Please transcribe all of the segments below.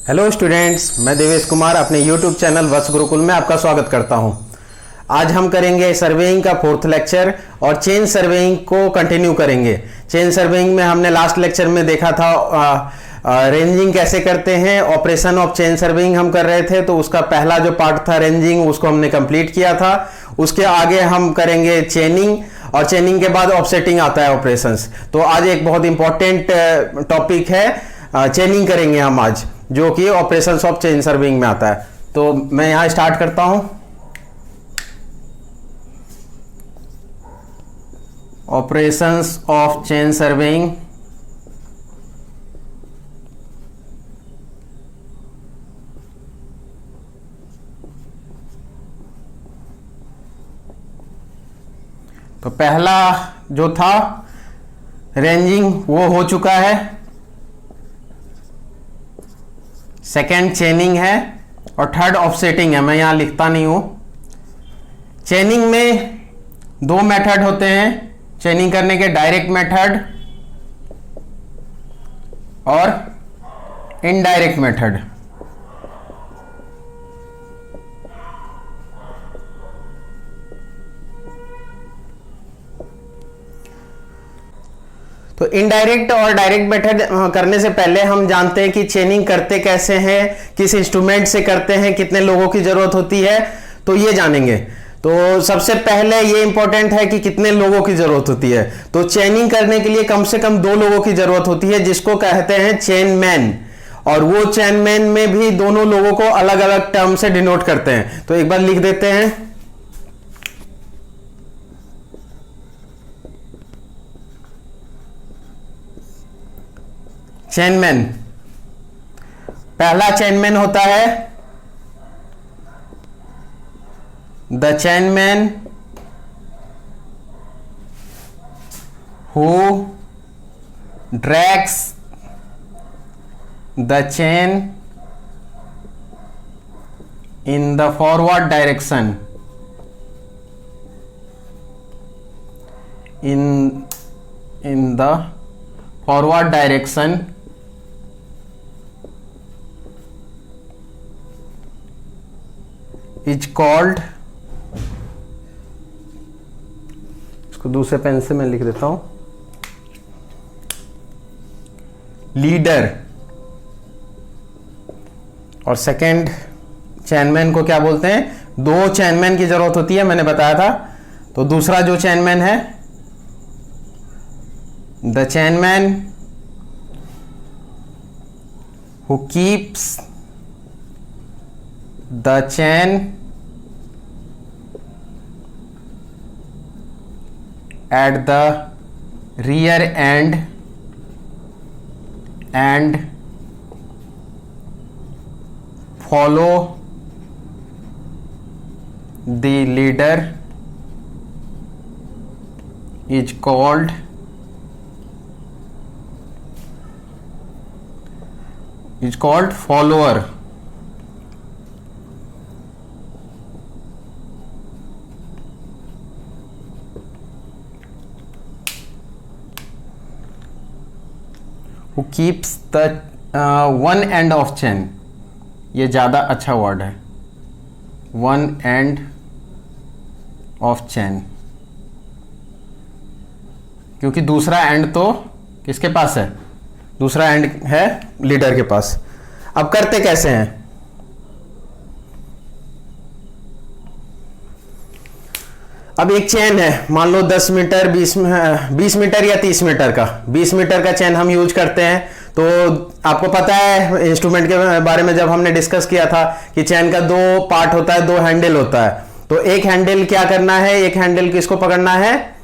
Hello students, मैं देवेश कुमार अपने YouTube channel वत्स गुरुकुल में आपका स्वागत करता हूं। आज हम करेंगे सर्वेइंग का 4th लेक्चर और चेन सर्वेइंग को कंटिन्यू करेंगे। चेन सर्वेइंग में हमने लास्ट लेक्चर में देखा था रेंजिंग कैसे करते हैं, ऑपरेशन ऑफ चेन सर्वेइंग हम कर रहे थे, तो उसका पहला जो पार्ट था रेंजिंग उसको हमने कंप्लीट किया था। उसके आगे हम करेंगे चेनिंग और चेनिंग के बाद ऑफसेटिंग आता है ऑपरेशंस। तो आज एक बहुत इंपॉर्टेंट टॉपिक है, चेनिंग करेंगे हम आज, जो कि ऑपरेशंस ऑफ चेन सर्विंग में आता है। तो मैं यहां स्टार्ट करता हूं। Operations of chain serving. तो पहला जो था रेंजिंग वो हो चुका है, सेकेंड चेनिंग है और थर्ड ऑफसेटिंग है। मैं यहां लिखता नहीं हूं। चेनिंग में दो मेथड होते हैं चेनिंग करने के, डायरेक्ट मेथड और इनडायरेक्ट मेथड। तो इनडायरेक्ट और डायरेक्ट मेथड करने से पहले हम जानते हैं कि चेनिंग करते कैसे हैं, किस इंस्ट्रूमेंट से करते हैं, कितने लोगों की जरूरत होती है, तो ये जानेंगे। तो सबसे पहले ये इंपॉर्टेंट है कि कितने लोगों की जरूरत होती है। तो चेनिंग करने के लिए कम से कम 2 लोगों की जरूरत होती है, जिसको कहते हैं चेन मैन। और वो चेन मैन में भी दोनों लोगों को अलग अलग टर्म से डिनोट करते हैं। तो एक बार लिख देते हैं। चेनमैन, पहला चेनमैन होता है the chainman who drags the chain in the forward direction in the forward direction is called, इसको दूसरे पेन से मैं लिख देता हूं, लीडर। और सेकेंड चेनमैन को क्या बोलते हैं? 2 चेनमैन की जरूरत होती है, मैंने बताया था। तो दूसरा जो चेनमैन है, the चेनमैन who keeps the chain at the rear end and follow the leader is called follower। who keeps the one end of chain, ये ज्यादा अच्छा वर्ड है, one end of chain, क्योंकि दूसरा एंड तो किसके पास है? दूसरा एंड है लीडर के पास। अब करते कैसे हैं? अब एक चेन है, मान लो 10 मीटर 20 मीटर या 30 मीटर का, 20 मीटर का चेन हम यूज करते हैं। तो आपको पता है इंस्ट्रूमेंट के बारे में जब हमने डिस्कस किया था कि चेन का 2 पार्ट होता है, 2 हैंडल होता है। तो एक हैंडल क्या करना है, एक हैंडल किसको पकड़ना है?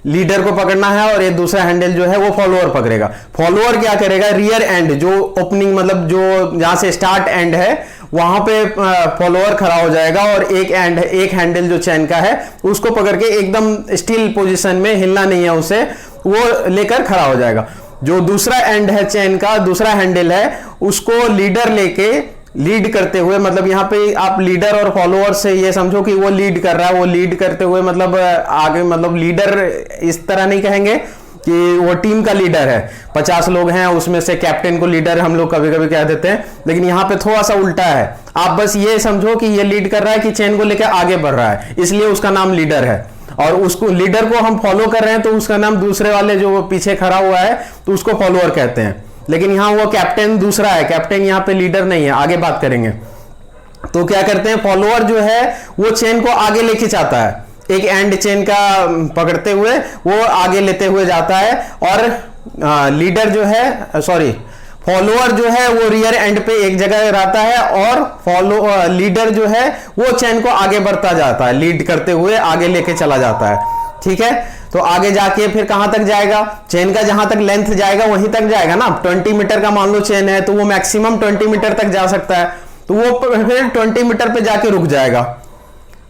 लीडर को पकड़ना है, और ये दूसरा हैंडल जो है वो फॉलोअर पकड़ेगा। फॉलोअर क्या करेगा? रियर एंड, जो ओपनिंग मतलब जो जहां से स्टार्ट एंड है वहां पे फॉलोअर खड़ा हो जाएगा, और एक हैंडल जो चेन का है उसको पकड़ के एकदम स्टिल पोजीशन में, हिलना नहीं है उसे, वो लेकर खड़ा हो जाएगा। जो दूसरा एंड है चेन का, दूसरा हैंडल है, उसको लीडर लेके लीड करते हुए, मतलब यहाँ पे आप लीडर और फॉलोअर से ये समझो कि वो लीड कर रहा है, वो लीड करते हुए मतलब आगे, मतलब लीडर इस तरह नहीं कहेंगे, कि वो टीम का लीडर है, 50 लोग हैं, उसमें से कैप्टन को लीडर हम लोग कभी कभी कह देते हैं, लेकिन यहाँ पे थोड़ा सा उल्टा है। आप बस ये समझो कि ये लीड कर रहा है, कि चेन को लेकर आगे बढ़ रहा है, इसलिए उसका नाम लीडर है। और उसको लीडर को हम फॉलो कर रहे हैं, तो उसका नाम दूसरे वाले जो पीछे खड़ा हुआ है तो उसको फॉलोअर कहते हैं। लेकिन यहाँ वो कैप्टन दूसरा है, कैप्टन यहाँ पे लीडर नहीं है, आगे बात करेंगे। तो क्या करते हैं, फॉलोअर जो है वो चेन को आगे लेके जाता है, एक एंड चेन का पकड़ते हुए वो आगे लेते हुए जाता है, और लीडर जो है, सॉरी, फॉलोअर जो है वो रियर एंड पे एक जगह रहता है, और लीडर जो है वो चेन को आगे बढ़ता जाता है, लीड करते हुए आगे लेके चला जाता है। ठीक है, तो आगे जाके फिर कहां तक जाएगा, चेन का जहां तक लेंथ जाएगा वहीं तक जाएगा ना। 20 मीटर का मान लो चेन है, तो वो मैक्सिमम 20 मीटर तक जा सकता है, तो वो फिर 20 मीटर पे जाके रुक जाएगा।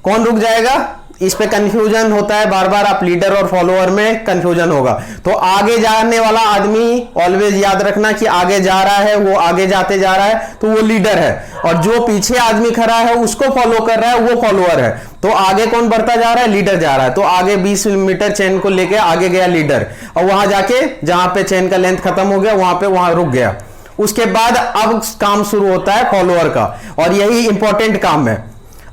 कौन रुक जाएगा, इस पे कंफ्यूजन होता है बार बार, आप लीडर और फॉलोअर में कंफ्यूजन होगा। तो आगे जाने वाला आदमी ऑलवेज याद रखना कि आगे जा रहा है, वो आगे जाते जा रहा है तो वो लीडर है, और जो पीछे आदमी खड़ा है उसको फॉलो कर रहा है वो फॉलोअर है। तो आगे कौन बढ़ता जा रहा है, लीडर जा रहा है। तो आगे 20 मीटर चेन को लेके आगे गया लीडर, और वहां जाके जहां पे चेन का लेंथ खत्म हो गया वहां रुक गया। उसके बाद अब काम शुरू होता है फॉलोअर का, और यही इंपॉर्टेंट काम है।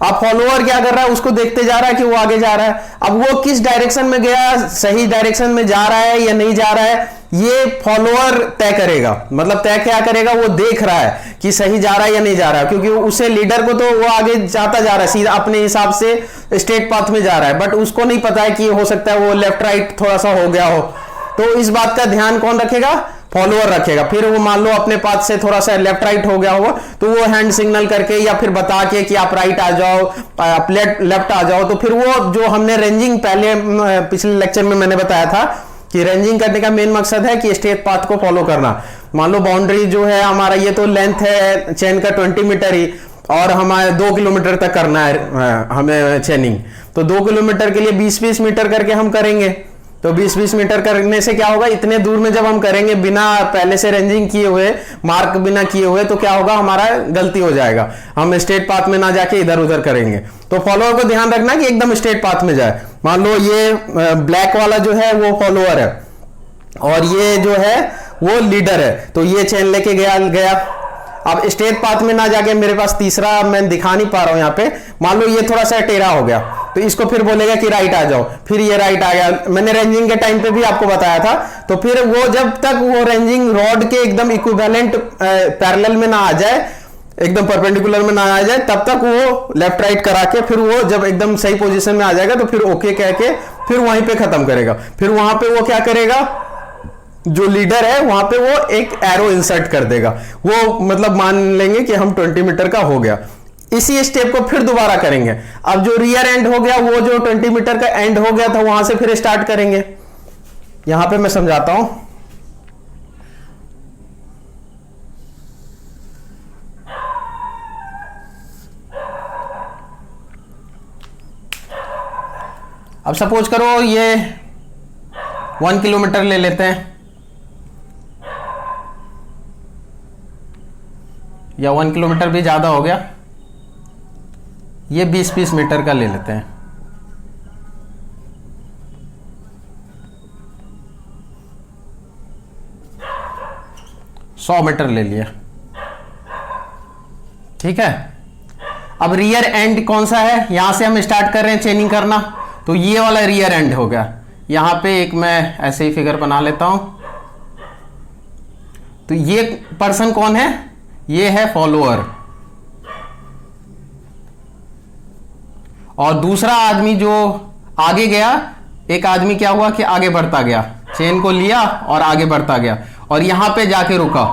अब फॉलोअर क्या कर रहा है, उसको देखते जा रहा है कि वो आगे जा रहा है। अब वो किस डायरेक्शन में गया, सही डायरेक्शन में जा रहा है या नहीं जा रहा है, ये फॉलोअर तय करेगा। मतलब तय क्या करेगा, वो देख रहा है कि सही जा रहा है या नहीं जा रहा है, क्योंकि उसे लीडर को तो वो आगे जाता जा रहा है, सीधा अपने हिसाब से स्ट्रेट पाथ में जा रहा है, बट उसको नहीं पता है कि हो सकता है वो लेफ्ट राइट थोड़ा सा हो गया हो। तो इस बात का ध्यान कौन रखेगा, फॉलोअर रखेगा। फिर वो मान लो अपने पाथ से थोड़ा सा लेफ्ट राइट हो गया हो, तो वो हैंड सिग्नल करके या फिर बता के कि आप राइट आ जाओ, आप लेफ्ट आ जाओ, तो फिर वो जो हमने रेंजिंग पहले पिछले लेक्चर में मैंने बताया था कि रेंजिंग करने का मेन मकसद है कि स्ट्रेट पाथ को फॉलो करना। मान लो बाउंड्री जो है हमारा, ये तो लेंथ है चेन का 20 मीटर ही, और हमारे 2 किलोमीटर तक करना है हमें चेनिंग, तो 2 किलोमीटर के लिए 20-20 मीटर करके हम करेंगे। तो 20-20 मीटर करने से क्या होगा, इतने दूर में जब हम करेंगे बिना पहले से रेंजिंग किए हुए, मार्क बिना किए हुए, तो क्या होगा, हमारा गलती हो जाएगा, हम स्ट्रेट पाथ में ना जाके इधर उधर करेंगे। तो फॉलोअर को ध्यान रखना कि एकदम स्ट्रेट पाथ में जाए। मान लो ये ब्लैक वाला जो है वो फॉलोअर है, और ये जो है वो लीडर है, तो ये चेन लेके गया। अब स्ट्रेट पाथ में ना जाके मेरे पास तीसरा मैं दिखा नहीं पा रहा हूं यहाँ पे, मान लो ये थोड़ा सा टेढ़ा हो गया, तो इसको फिर बोलेगा कि राइट आ जाओ, फिर ये राइट आ गया। मैंने रेंजिंग के टाइम पे भी आपको बताया था। तो फिर वो जब तक वो रेंजिंग रॉड के एकदम इक्विवेलेंट पैरेलल में ना आ जाए, एकदम परपेंडिकुलर में ना आ जाए, तब तक वो लेफ्ट राइट करा के फिर वो जब एकदम सही पोजीशन में आ जाएगा तो फिर ओके कह के फिर वहीं पे खत्म करेगा। फिर वहां पे वो क्या करेगा, जो लीडर है वहां पे वो एक एरो इंसर्ट कर देगा, वो मतलब मान लेंगे कि हम 20 मीटर का हो गया। इसी स्टेप को फिर दोबारा करेंगे। अब जो रियर एंड हो गया, वो जो 20 मीटर का एंड हो गया था, वहां से फिर स्टार्ट करेंगे। यहां पे मैं समझाता हूं। अब सपोज करो ये 1 किलोमीटर ले लेते हैं, या 1 किलोमीटर भी ज्यादा हो गया, ये 20-20 मीटर का ले लेते हैं। सौ मीटर ले लिया, ठीक है। अब रियर एंड कौन सा है, यहां से हम स्टार्ट कर रहे हैं चेनिंग करना, तो ये वाला रियर एंड हो गया। यहां पे एक मैं ऐसे ही फिगर बना लेता हूं। तो ये पर्सन कौन है, ये है फॉलोअर, और दूसरा आदमी जो आगे गया, एक आदमी क्या हुआ कि आगे बढ़ता गया, चेन को लिया और आगे बढ़ता गया, और यहां पे जाके रुका।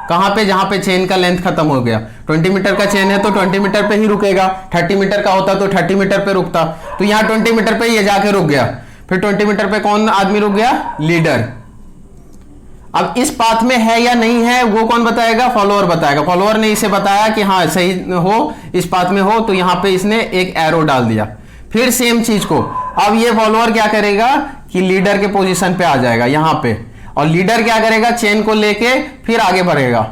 कहां पे, जहां पे चेन का लेंथ खत्म हो गया। 20 मीटर का चेन है तो 20 मीटर पे ही रुकेगा, 30 मीटर का होता तो 30 मीटर पे रुकता, तो यहां 20 मीटर पे ये जाके रुक गया। फिर 20 मीटर पे कौन आदमी रुक गया, लीडर। अब इस पाथ में है या नहीं है वो कौन बताएगा, फॉलोअर बताएगा। फॉलोअर ने इसे बताया कि हाँ सही हो, इस पाथ में हो, तो यहां पे इसने एक एरो डाल दिया। फिर सेम चीज को अब ये फॉलोअर क्या करेगा कि लीडर के पोजीशन पे आ जाएगा यहां पे, और लीडर क्या करेगा, चेन को लेके फिर आगे बढ़ेगा।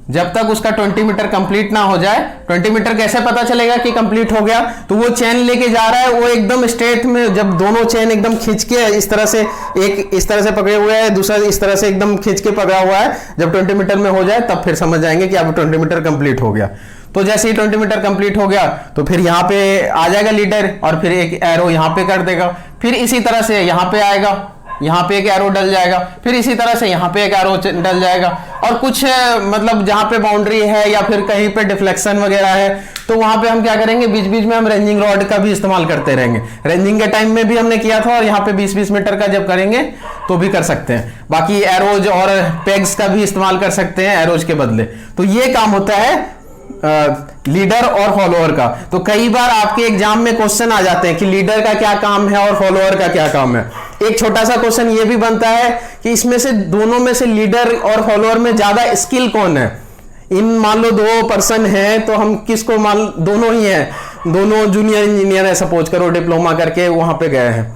जब तक उसका 20 मीटर कंप्लीट ना हो जाए, 20 मीटर कैसे पता चलेगा कि कंप्लीट हो गया, तो वो चेन लेके जा रहा है, वो एकदम स्ट्रेट में, जब दोनों चेन एकदम खींच के इस तरह से, एक इस तरह से पकड़े हुए है, दूसरा इस तरह से एकदम खींच के पकड़ा हुआ है, जब 20 मीटर में हो जाए तब फिर समझ जाएंगे कि अब 20 मीटर कंप्लीट हो गया। तो जैसे ही 20 मीटर कंप्लीट हो गया तो फिर यहाँ पे आ जाएगा लीडर और फिर एक एरो यहाँ पे कर देगा, फिर इसी तरह से यहाँ पे आएगा, यहाँ पे एक एरो डल जाएगा, फिर इसी तरह से यहाँ पे एक एरो डल जाएगा, और कुछ मतलब जहाँ पे बाउंड्री है या फिर कहीं पे डिफ्लेक्शन वगैरह है तो वहां पे हम क्या करेंगे, बीच बीच में हम रेंजिंग रॉड का भी इस्तेमाल करते रहेंगे। रेंजिंग के टाइम में भी हमने किया था और यहाँ पे 20-20 मीटर का जब करेंगे तो भी कर सकते हैं। बाकी एरोज और पेग्स का भी इस्तेमाल कर सकते हैं एरोज के बदले। तो ये काम होता है लीडर और फॉलोअर का। तो कई बार आपके एग्जाम में क्वेश्चन आ जाते हैं कि लीडर का क्या काम है और फॉलोअर का क्या काम है। एक छोटा सा क्वेश्चन ये भी बनता है कि इसमें से दोनों में से लीडर और फॉलोअर में ज्यादा स्किल कौन है। इन मान लो 2 पर्सन है तो हम किसको मान, दोनों ही हैं, दोनों जूनियर इंजीनियर है, सपोज करो डिप्लोमा करके वहां पे गए हैं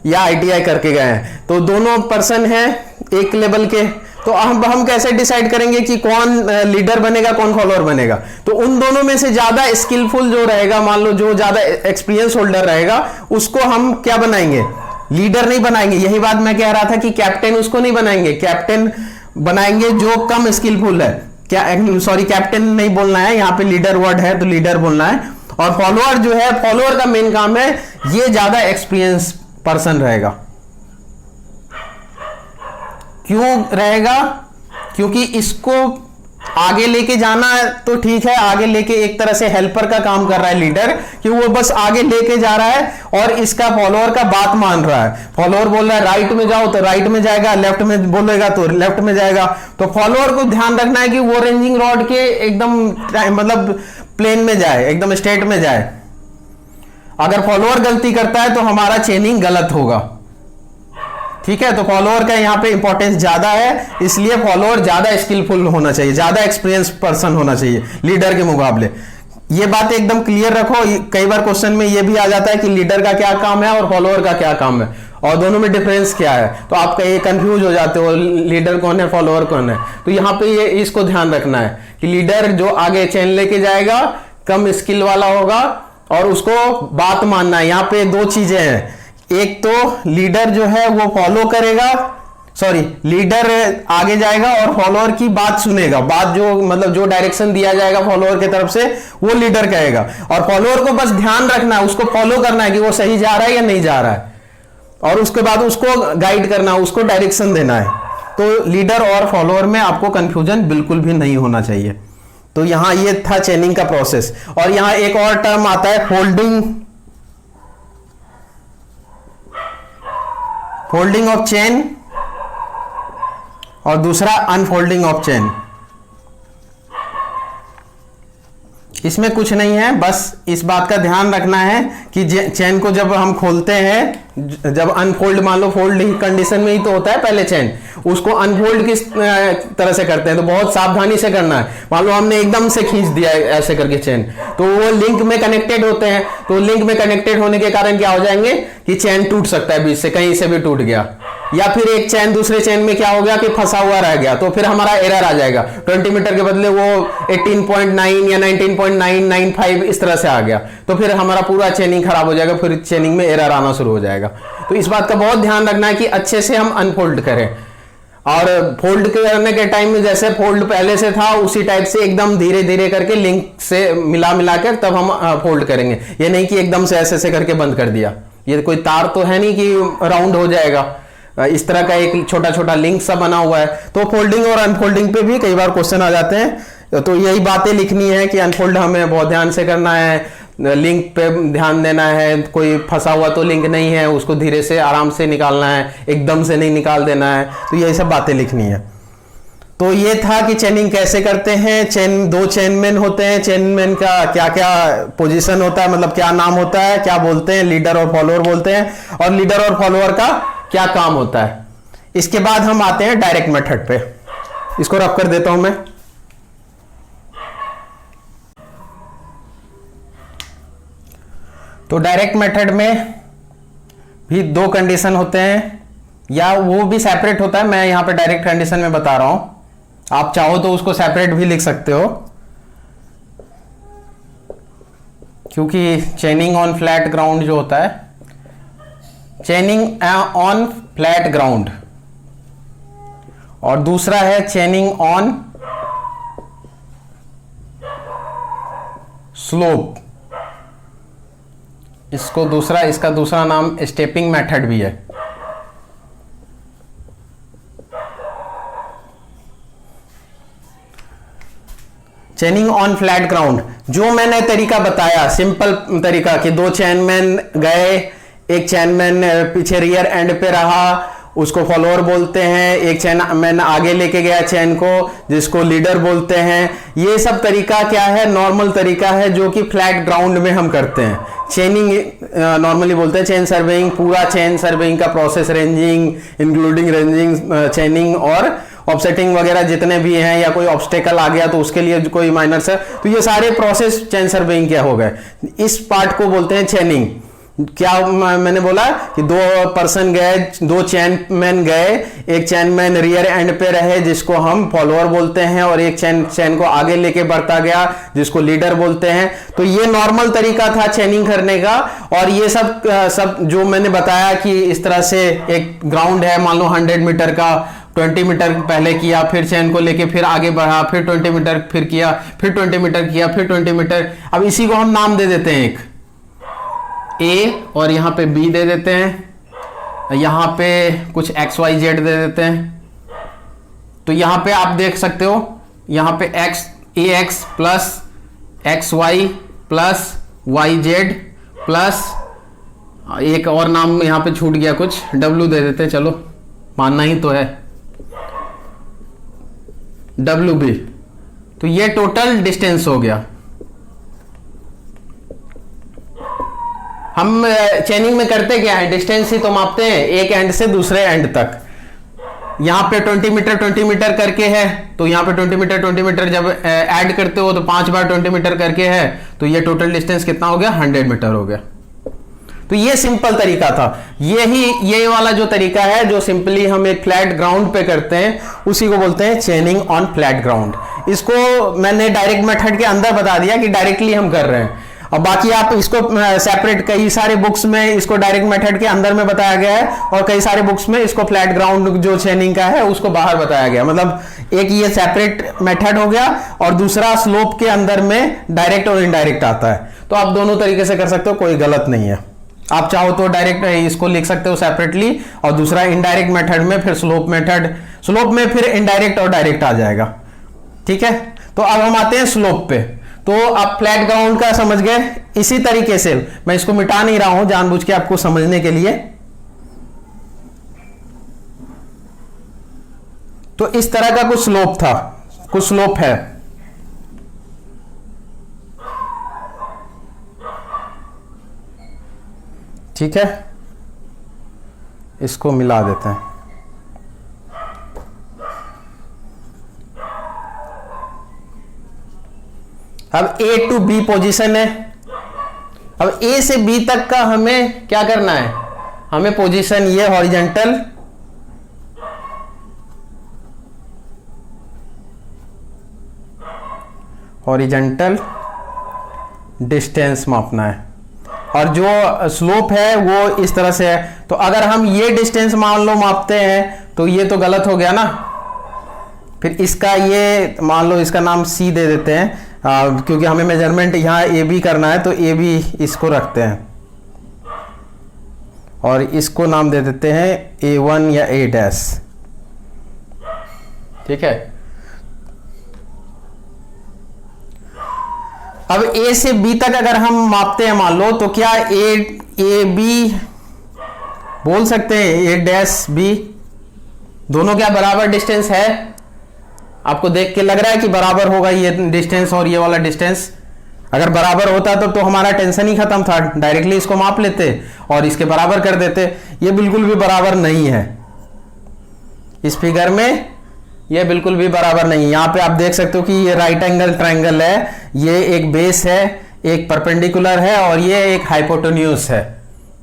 या ITI करके गए हैं, तो दोनों पर्सन हैं एक लेवल के। तो हम कैसे डिसाइड करेंगे कि कौन लीडर बनेगा कौन फॉलोअर बनेगा। तो उन दोनों में से ज्यादा स्किलफुल जो रहेगा, मान लो जो ज्यादा एक्सपीरियंस होल्डर रहेगा, उसको हम क्या बनाएंगे, लीडर नहीं बनाएंगे। यही बात मैं कह रहा था कि कैप्टन उसको नहीं बनाएंगे, कैप्टन बनाएंगे जो कम स्किलफुल है। क्या, सॉरी कैप्टन नहीं बोलना है, यहाँ पे लीडर वर्ड है तो लीडर बोलना है। और फॉलोअर जो है, फॉलोअर का मेन काम है, ये ज्यादा एक्सपीरियंस पर्सन रहेगा। क्यों रहेगा, क्योंकि इसको आगे लेके जाना तो ठीक है, आगे लेके एक तरह से हेल्पर का काम कर रहा है लीडर, कि वो बस आगे लेके जा रहा है और इसका फॉलोअर का बात मान रहा है। फॉलोअर बोल रहा है राइट में जाओ तो राइट में जाएगा, लेफ्ट में बोलेगा तो लेफ्ट में जाएगा। तो फॉलोअर को ध्यान रखना है कि वो रेंजिंग रॉड के एकदम मतलब प्लेन में जाए, एकदम स्ट्रेट में जाए। अगर फॉलोअर गलती करता है तो हमारा चेनिंग गलत होगा। ठीक है, तो फॉलोअर का यहाँ पे इंपॉर्टेंस ज्यादा है, इसलिए फॉलोअर ज्यादा स्किलफुल होना चाहिए, ज्यादा एक्सपीरियंस पर्सन होना चाहिए लीडर के मुकाबले। ये बात एकदम क्लियर रखो। कई बार क्वेश्चन में ये भी आ जाता है कि लीडर का क्या काम है और फॉलोअर का क्या काम है और दोनों में डिफरेंस क्या है, तो आप कहीं कंफ्यूज हो जाते हो, लीडर कौन है फॉलोअर कौन है। तो यहाँ पे ये इसको ध्यान रखना है कि लीडर जो आगे चेन लेके जाएगा कम स्किल वाला होगा और उसको बात मानना है। यहाँ पे 2 चीजें हैं, एक तो लीडर जो है वो फॉलो करेगा, सॉरी लीडर आगे जाएगा और फॉलोअर की बात सुनेगा, बात जो मतलब जो डायरेक्शन दिया जाएगा फॉलोअर की तरफ से वो लीडर कहेगा, और फॉलोअर को बस ध्यान रखना है, उसको फॉलो करना है कि वो सही जा रहा है या नहीं जा रहा है, और उसके बाद उसको गाइड करना है, उसको डायरेक्शन देना है। तो लीडर और फॉलोअर में आपको कंफ्यूजन बिल्कुल भी नहीं होना चाहिए। तो यहां ये था चेनिंग का प्रोसेस। और यहां एक और टर्म आता है फोल्डिंग ऑफ चेन और दूसरा अनफोल्डिंग ऑफ चेन। इसमें कुछ नहीं है, बस इस बात का ध्यान रखना है कि चेन को जब हम खोलते हैं, जब अनफोल्ड, मान लो फोल्ड कंडीशन में ही तो होता है पहले चेन, उसको अनफोल्ड किस तरह से करते हैं तो बहुत सावधानी से करना है। मान लो हमने एकदम से खींच दिया ऐसे करके चेन, तो वो लिंक में कनेक्टेड होते हैं, तो लिंक में कनेक्टेड होने के कारण क्या हो जाएंगे कि चेन टूट सकता है बीच से, कहीं से भी टूट गया, या फिर एक चेन दूसरे चेन में क्या हो गया कि फंसा हुआ रह गया, तो फिर हमारा एरर आ जाएगा। 20 मीटर के बदले वो 18.9 या 19.995 इस तरह से आ गया, तो फिर हमारा पूरा चेनिंग खराब हो जाएगा, फिर चेनिंग में एरर आना शुरू हो जाएगा। तो इस बात का बहुत ध्यान रखना है कि अच्छे से हम अनफोल्ड करें, और फोल्ड करने के टाइम में जैसे फोल्ड पहले से था उसी टाइप से एकदम धीरे धीरे करके लिंक से मिला कर तब हम फोल्ड करेंगे। ये नहीं कि एकदम से ऐसे करके बंद कर दिया, ये कोई तार तो है नहीं कि राउंड हो जाएगा, इस तरह का एक छोटा छोटा लिंक सा बना हुआ है। तो फोल्डिंग और अनफोल्डिंग पे भी कई बार क्वेश्चन आ जाते हैं, तो यही बातें लिखनी है कि अनफोल्ड हमें बहुत ध्यान से करना है, लिंक पे ध्यान देना है, कोई फंसा हुआ तो लिंक नहीं है उसको धीरे से आराम से निकालना है, एकदम से नहीं निकाल देना है। तो यही सब बातें लिखनी है। तो ये था कि चेनिंग कैसे करते हैं। चेन 2 चेनमैन होते हैं, चेनमैन का क्या क्या पोजीशन होता है, मतलब क्या नाम होता है, क्या बोलते हैं, लीडर और फॉलोअर बोलते हैं, और लीडर और फॉलोअर का क्या काम होता है। इसके बाद हम आते हैं डायरेक्ट मेथड पे, इसको रफ कर देता हूं मैं। तो डायरेक्ट मेथड में भी 2 कंडीशन होते हैं, या वो भी सेपरेट होता है, मैं यहां पे डायरेक्ट कंडीशन में बता रहा हूं। आप चाहो तो उसको सेपरेट भी लिख सकते हो, क्योंकि चेनिंग ऑन फ्लैट ग्राउंड जो होता है, चेनिंग ऑन फ्लैट ग्राउंड, और दूसरा है चेनिंग ऑन स्लोप। इसका दूसरा नाम स्टेपिंग मेथड भी है। चेनिंग ऑन फ्लैट ग्राउंड, जो मैंने तरीका बताया, सिंपल तरीका कि दो चेनमैन गए, एक चेनमैन पीछे रियर एंड पे रहा, उसको फॉलोअर बोलते हैं, एक चेनमैन आगे लेके गया चेन को, जिसको लीडर बोलते हैं। ये सब तरीका क्या है? नॉर्मल तरीका है जो कि फ्लैट ग्राउंड में हम करते हैं। चेनिंग नॉर्मली बोलते हैं चेन सर्वेइंग, पूरा चेन सर्वेइंग का प्रोसेस, रेंजिंग इंक्लूडिंग रेंजिंग, चेनिंग और ऑफसेटिंग वगैरह जितने भी हैं, या कोई ऑब्स्टेकल आ गया तो उसके लिए कोई माइनर है, तो ये सारे प्रोसेस चेन सर्वेइंग क्या हो गए। इस पार्ट को बोलते हैं चेनिंग। क्या मैंने बोला कि दो पर्सन गए, दो चेनमैन गए, एक चेनमैन रियर एंड पे रहे जिसको हम फॉलोअर बोलते हैं, और एक चेन को आगे लेके बढ़ता गया जिसको लीडर बोलते हैं। तो ये नॉर्मल तरीका था चेनिंग करने का। और ये सब जो मैंने बताया कि इस तरह से एक ग्राउंड है, मान लो 100 मीटर का, 20 मीटर पहले किया, फिर चेन को लेके फिर आगे बढ़ा, फिर 20 मीटर फिर किया, फिर 20 मीटर किया, फिर 20 मीटर। अब इसी को हम नाम दे देते हैं एक ए, और यहां पे बी दे देते हैं, यहां पे कुछ एक्स वाई जेड दे देते हैं। तो यहां पे आप देख सकते हो, यहां पे X A X plus X Y plus Y Z plus एक और नाम यहां पे छूट गया कुछ, डब्ल्यू दे देते हैं, चलो मानना ही तो है, डब्ल्यू बी। तो ये टोटल डिस्टेंस हो गया। हम चेनिंग में करते क्या है? डिस्टेंस ही तो मापते हैं एक एंड से दूसरे एंड तक। यहां पे 20 मीटर करके है, तो यहां पे 20 मीटर जब ऐड करते हो तो 5 बार 20 मीटर करके है, तो ये टोटल डिस्टेंस कितना हो गया? 100 मीटर हो गया। तो ये सिंपल तरीका था। ये वाला जो तरीका है जो सिंपली हम एक फ्लैट ग्राउंड पे करते हैं, उसी को बोलते हैं चेनिंग ऑन फ्लैट ग्राउंड। इसको मैंने डायरेक्ट मेथड के अंदर बता दिया कि डायरेक्टली हम कर रहे हैं, और बाकी आप इसको सेपरेट, कई सारे बुक्स में इसको डायरेक्ट मेथड के अंदर में बताया गया है, और कई सारे बुक्स में इसको फ्लैट ग्राउंड जो चेनिंग का है उसको बाहर बताया गया। मतलब एक ये सेपरेट मेथड हो गया, और दूसरा स्लोप के अंदर में डायरेक्ट और इनडायरेक्ट आता है। तो आप दोनों तरीके से कर सकते हो, कोई गलत नहीं है। आप चाहो तो डायरेक्ट इसको लिख सकते हो सेपरेटली, और दूसरा इनडायरेक्ट मेथड में फिर स्लोप मेथड, स्लोप में फिर इनडायरेक्ट और डायरेक्ट आ जाएगा। ठीक है, तो अब हम आते हैं स्लोप पे। तो आप फ्लैट ग्राउंड का समझ गए। इसी तरीके से मैं इसको मिटा नहीं रहा हूं जानबूझ के आपको समझने के लिए। तो इस तरह का कुछ स्लोप था, कुछ स्लोप है। ठीक है, इसको मिला देते हैं। अब ए टू बी पोजीशन है। अब ए से बी तक का हमें क्या करना है? हमें पोजीशन ये हॉरिजॉन्टल डिस्टेंस मापना है, और जो स्लोप है वो इस तरह से है। तो अगर हम ये डिस्टेंस मान लो मापते हैं तो ये तो गलत हो गया ना। फिर इसका ये मान लो, इसका नाम सी दे देते हैं, क्योंकि हमें मेजरमेंट यहाँ ए बी करना है, तो ए बी इसको रखते हैं, और इसको नाम दे देते हैं A1 या A डैश। ठीक है, अब ए से बी तक अगर हम मापते हैं मान लो, तो क्या ए बी बोल सकते हैं A डैश बी दोनों क्या बराबर डिस्टेंस है? आपको देख के लग रहा है कि बराबर होगा ये डिस्टेंस और ये वाला डिस्टेंस? अगर बराबर होता तो हमारा टेंशन ही खत्म था, डायरेक्टली इसको माप लेते और इसके बराबर कर देते। ये बिल्कुल भी बराबर नहीं है, इस फिगर में ये बिल्कुल भी बराबर नहीं है। यहां पे आप देख सकते हो कि ये राइट एंगल ट्रायंगल है, ये एक बेस है, एक परपेंडिकुलर है, और ये एक हाइपोटेन्यूज है।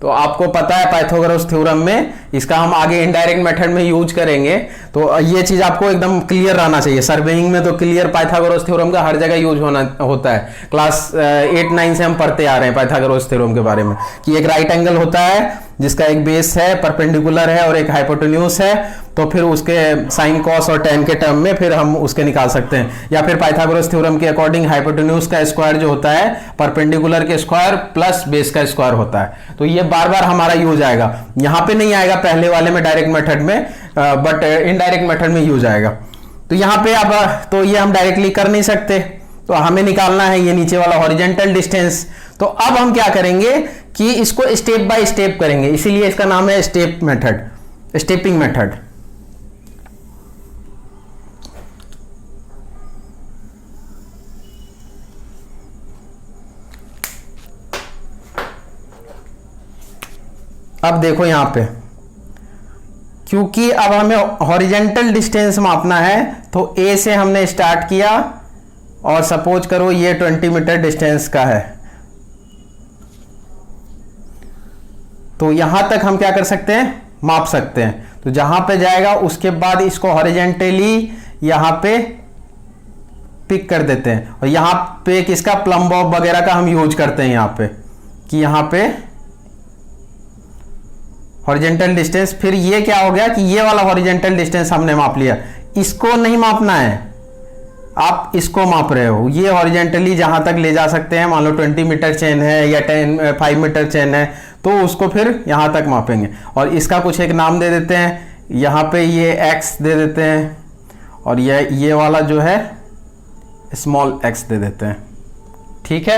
तो आपको पता है पाइथागोरस थ्योरम में इसका हम आगे इनडायरेक्ट मेथड में यूज करेंगे, तो ये चीज आपको एकदम क्लियर रहना चाहिए। सर्वेइंग में तो क्लियर पाइथागोरस थ्योरम का हर जगह यूज होता है। क्लास 8-9 से हम पढ़ते आ रहे हैं पाइथागोरस थ्योरम के बारे में कि एक राइट एंगल होता है जिसका एक बेस है, परपेंडिकुलर है और एक हाइपोटेन्यूज है, तो फिर उसके साइन कॉस और टेन के टर्म में फिर हम उसके निकाल सकते हैं। या फिर पाइथागोरस थ्योरम के अकॉर्डिंग हाइपोटेन्यूज का स्क्वायर जो होता है परपेंडिकुलर के स्क्वायर प्लस बेस का स्क्वायर होता है। तो ये बार बार हमारा यूज आएगा, यहां पे नहीं आएगा पहले वाले में डायरेक्ट मेथड में, बट इनडायरेक्ट मेथड में यूज आएगा। तो यहां पे अब तो ये हम डायरेक्टली कर नहीं सकते, तो हमें निकालना है ये नीचे वाला हॉरिजॉन्टल डिस्टेंस। तो अब हम क्या करेंगे कि इसको स्टेप बाय स्टेप करेंगे, इसीलिए इसका नाम है स्टेप मेथड, स्टेपिंग मेथड। अब देखो यहां पे, क्योंकि अब हमें हॉरिजॉन्टल डिस्टेंस मापना है, तो ए से हमने स्टार्ट किया और सपोज करो ये 20 मीटर डिस्टेंस का है, तो यहां तक हम क्या कर सकते हैं, माप सकते हैं। तो जहां पे जाएगा उसके बाद इसको हॉरिजॉन्टली यहां पे पिक कर देते हैं, और यहां पे किसका प्लम बॉब वगैरह का हम यूज करते हैं यहां पे, कि यहां पे हॉरिजॉन्टल डिस्टेंस। फिर ये क्या हो गया कि ये वाला हॉरिजॉन्टल डिस्टेंस हमने माप लिया, इसको नहीं मापना है, आप इसको माप रहे हो। ये हॉरिजॉन्टली जहां तक ले जा सकते हैं, मान लो 20 मीटर चेन है या 5 मीटर चेन है, तो उसको फिर यहां तक मापेंगे। और इसका कुछ एक नाम दे देते हैं, यहां पे ये x दे देते हैं, और ये वाला जो है स्मॉल x दे देते हैं, ठीक है।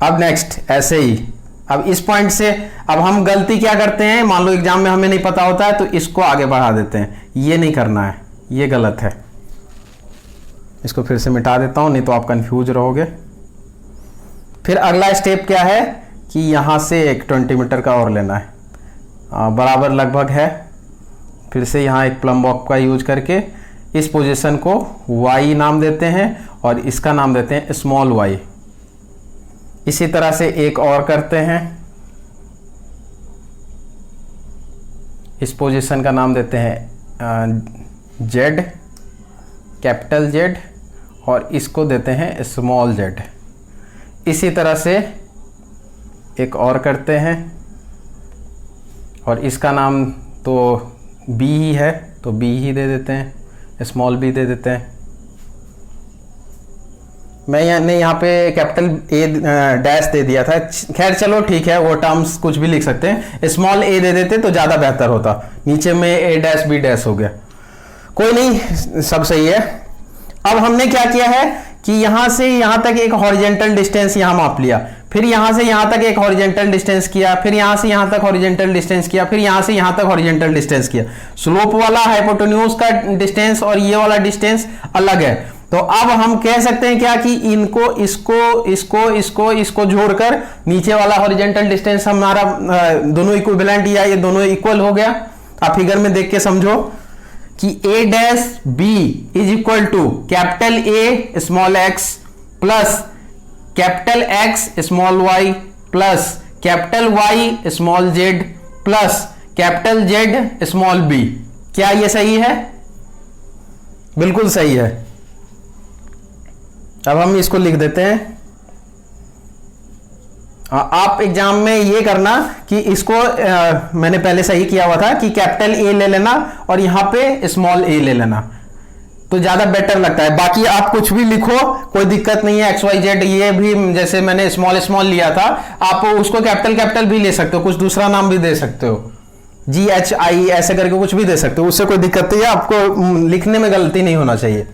अब नेक्स्ट ऐसे ही, अब इस पॉइंट से अब हम गलती क्या करते हैं, मान लो एग्जाम में हमें नहीं पता होता है तो इसको आगे बढ़ा देते हैं, ये नहीं करना है, ये गलत है। इसको फिर से मिटा देता हूं, नहीं तो आप कंफ्यूज रहोगे। फिर अगला स्टेप क्या है कि यहां से एक 20 मीटर का और लेना है, बराबर लगभग है। फिर से यहां एक प्लम बॉक्स का यूज करके इस पोजीशन को y नाम देते हैं और इसका नाम देते हैं स्मॉल y। इसी तरह से एक और करते हैं, इस पोजीशन का नाम देते हैं z, कैपिटल Z, और इसको देते हैं स्मॉल z। इसी तरह से एक और करते हैं, और इसका नाम तो b ही है, तो b ही दे देते हैं, स्मॉल b दे देते हैं। मैंने यहाँ पे कैपिटल A डैश दे दिया था, खैर चलो ठीक है, वो टर्म्स कुछ भी लिख सकते हैं, स्मॉल a दे देते तो ज़्यादा बेहतर होता, नीचे में a डैश b डैश हो गया, कोई नहीं, सब सही है। अब हमने क्या किया है कि यहां से यहां तक एक हॉरिजॉन्टल डिस्टेंस यहां माप लिया, फिर यहां से यहां तक एक हॉरिजॉन्टल डिस्टेंस किया, फिर यहां से यहां तक हॉरिजॉन्टल डिस्टेंस किया, फिर यहां से यहां तक हॉरिजॉन्टल डिस्टेंस किया। स्लोप वाला हाइपोटेन्यूज का डिस्टेंस और ये वाला डिस्टेंस अलग है, तो अब हम कह सकते हैं क्या कि इनको इसको जोड़कर नीचे वाला हॉरिजॉन्टल डिस्टेंस हमारा दोनों इक्विवेलेंट या ये दोनों इक्वल हो गया। आप फिगर में देख के समझो कि a dash b is equal to capital A small x plus capital X small y plus capital Y small z plus capital Z small b। क्या ये सही है? बिल्कुल सही है। अब हम इसको लिख देते हैं। आप एग्जाम में ये करना कि इसको मैंने पहले सही किया हुआ था कि कैपिटल A ले लेना और यहां पे स्मॉल a ले लेना, तो ज्यादा बेटर लगता है। बाकी आप कुछ भी लिखो, कोई दिक्कत नहीं है। XYZ ये भी जैसे मैंने स्मॉल लिया था, आप उसको कैपिटल भी ले सकते हो, कुछ दूसरा नाम भी दे सकते हो, GHI ऐसे करके कुछ भी दे सकते हो, उससे कोई दिक्कत नहीं है। आपको लिखने में गलती नहीं होना चाहिए।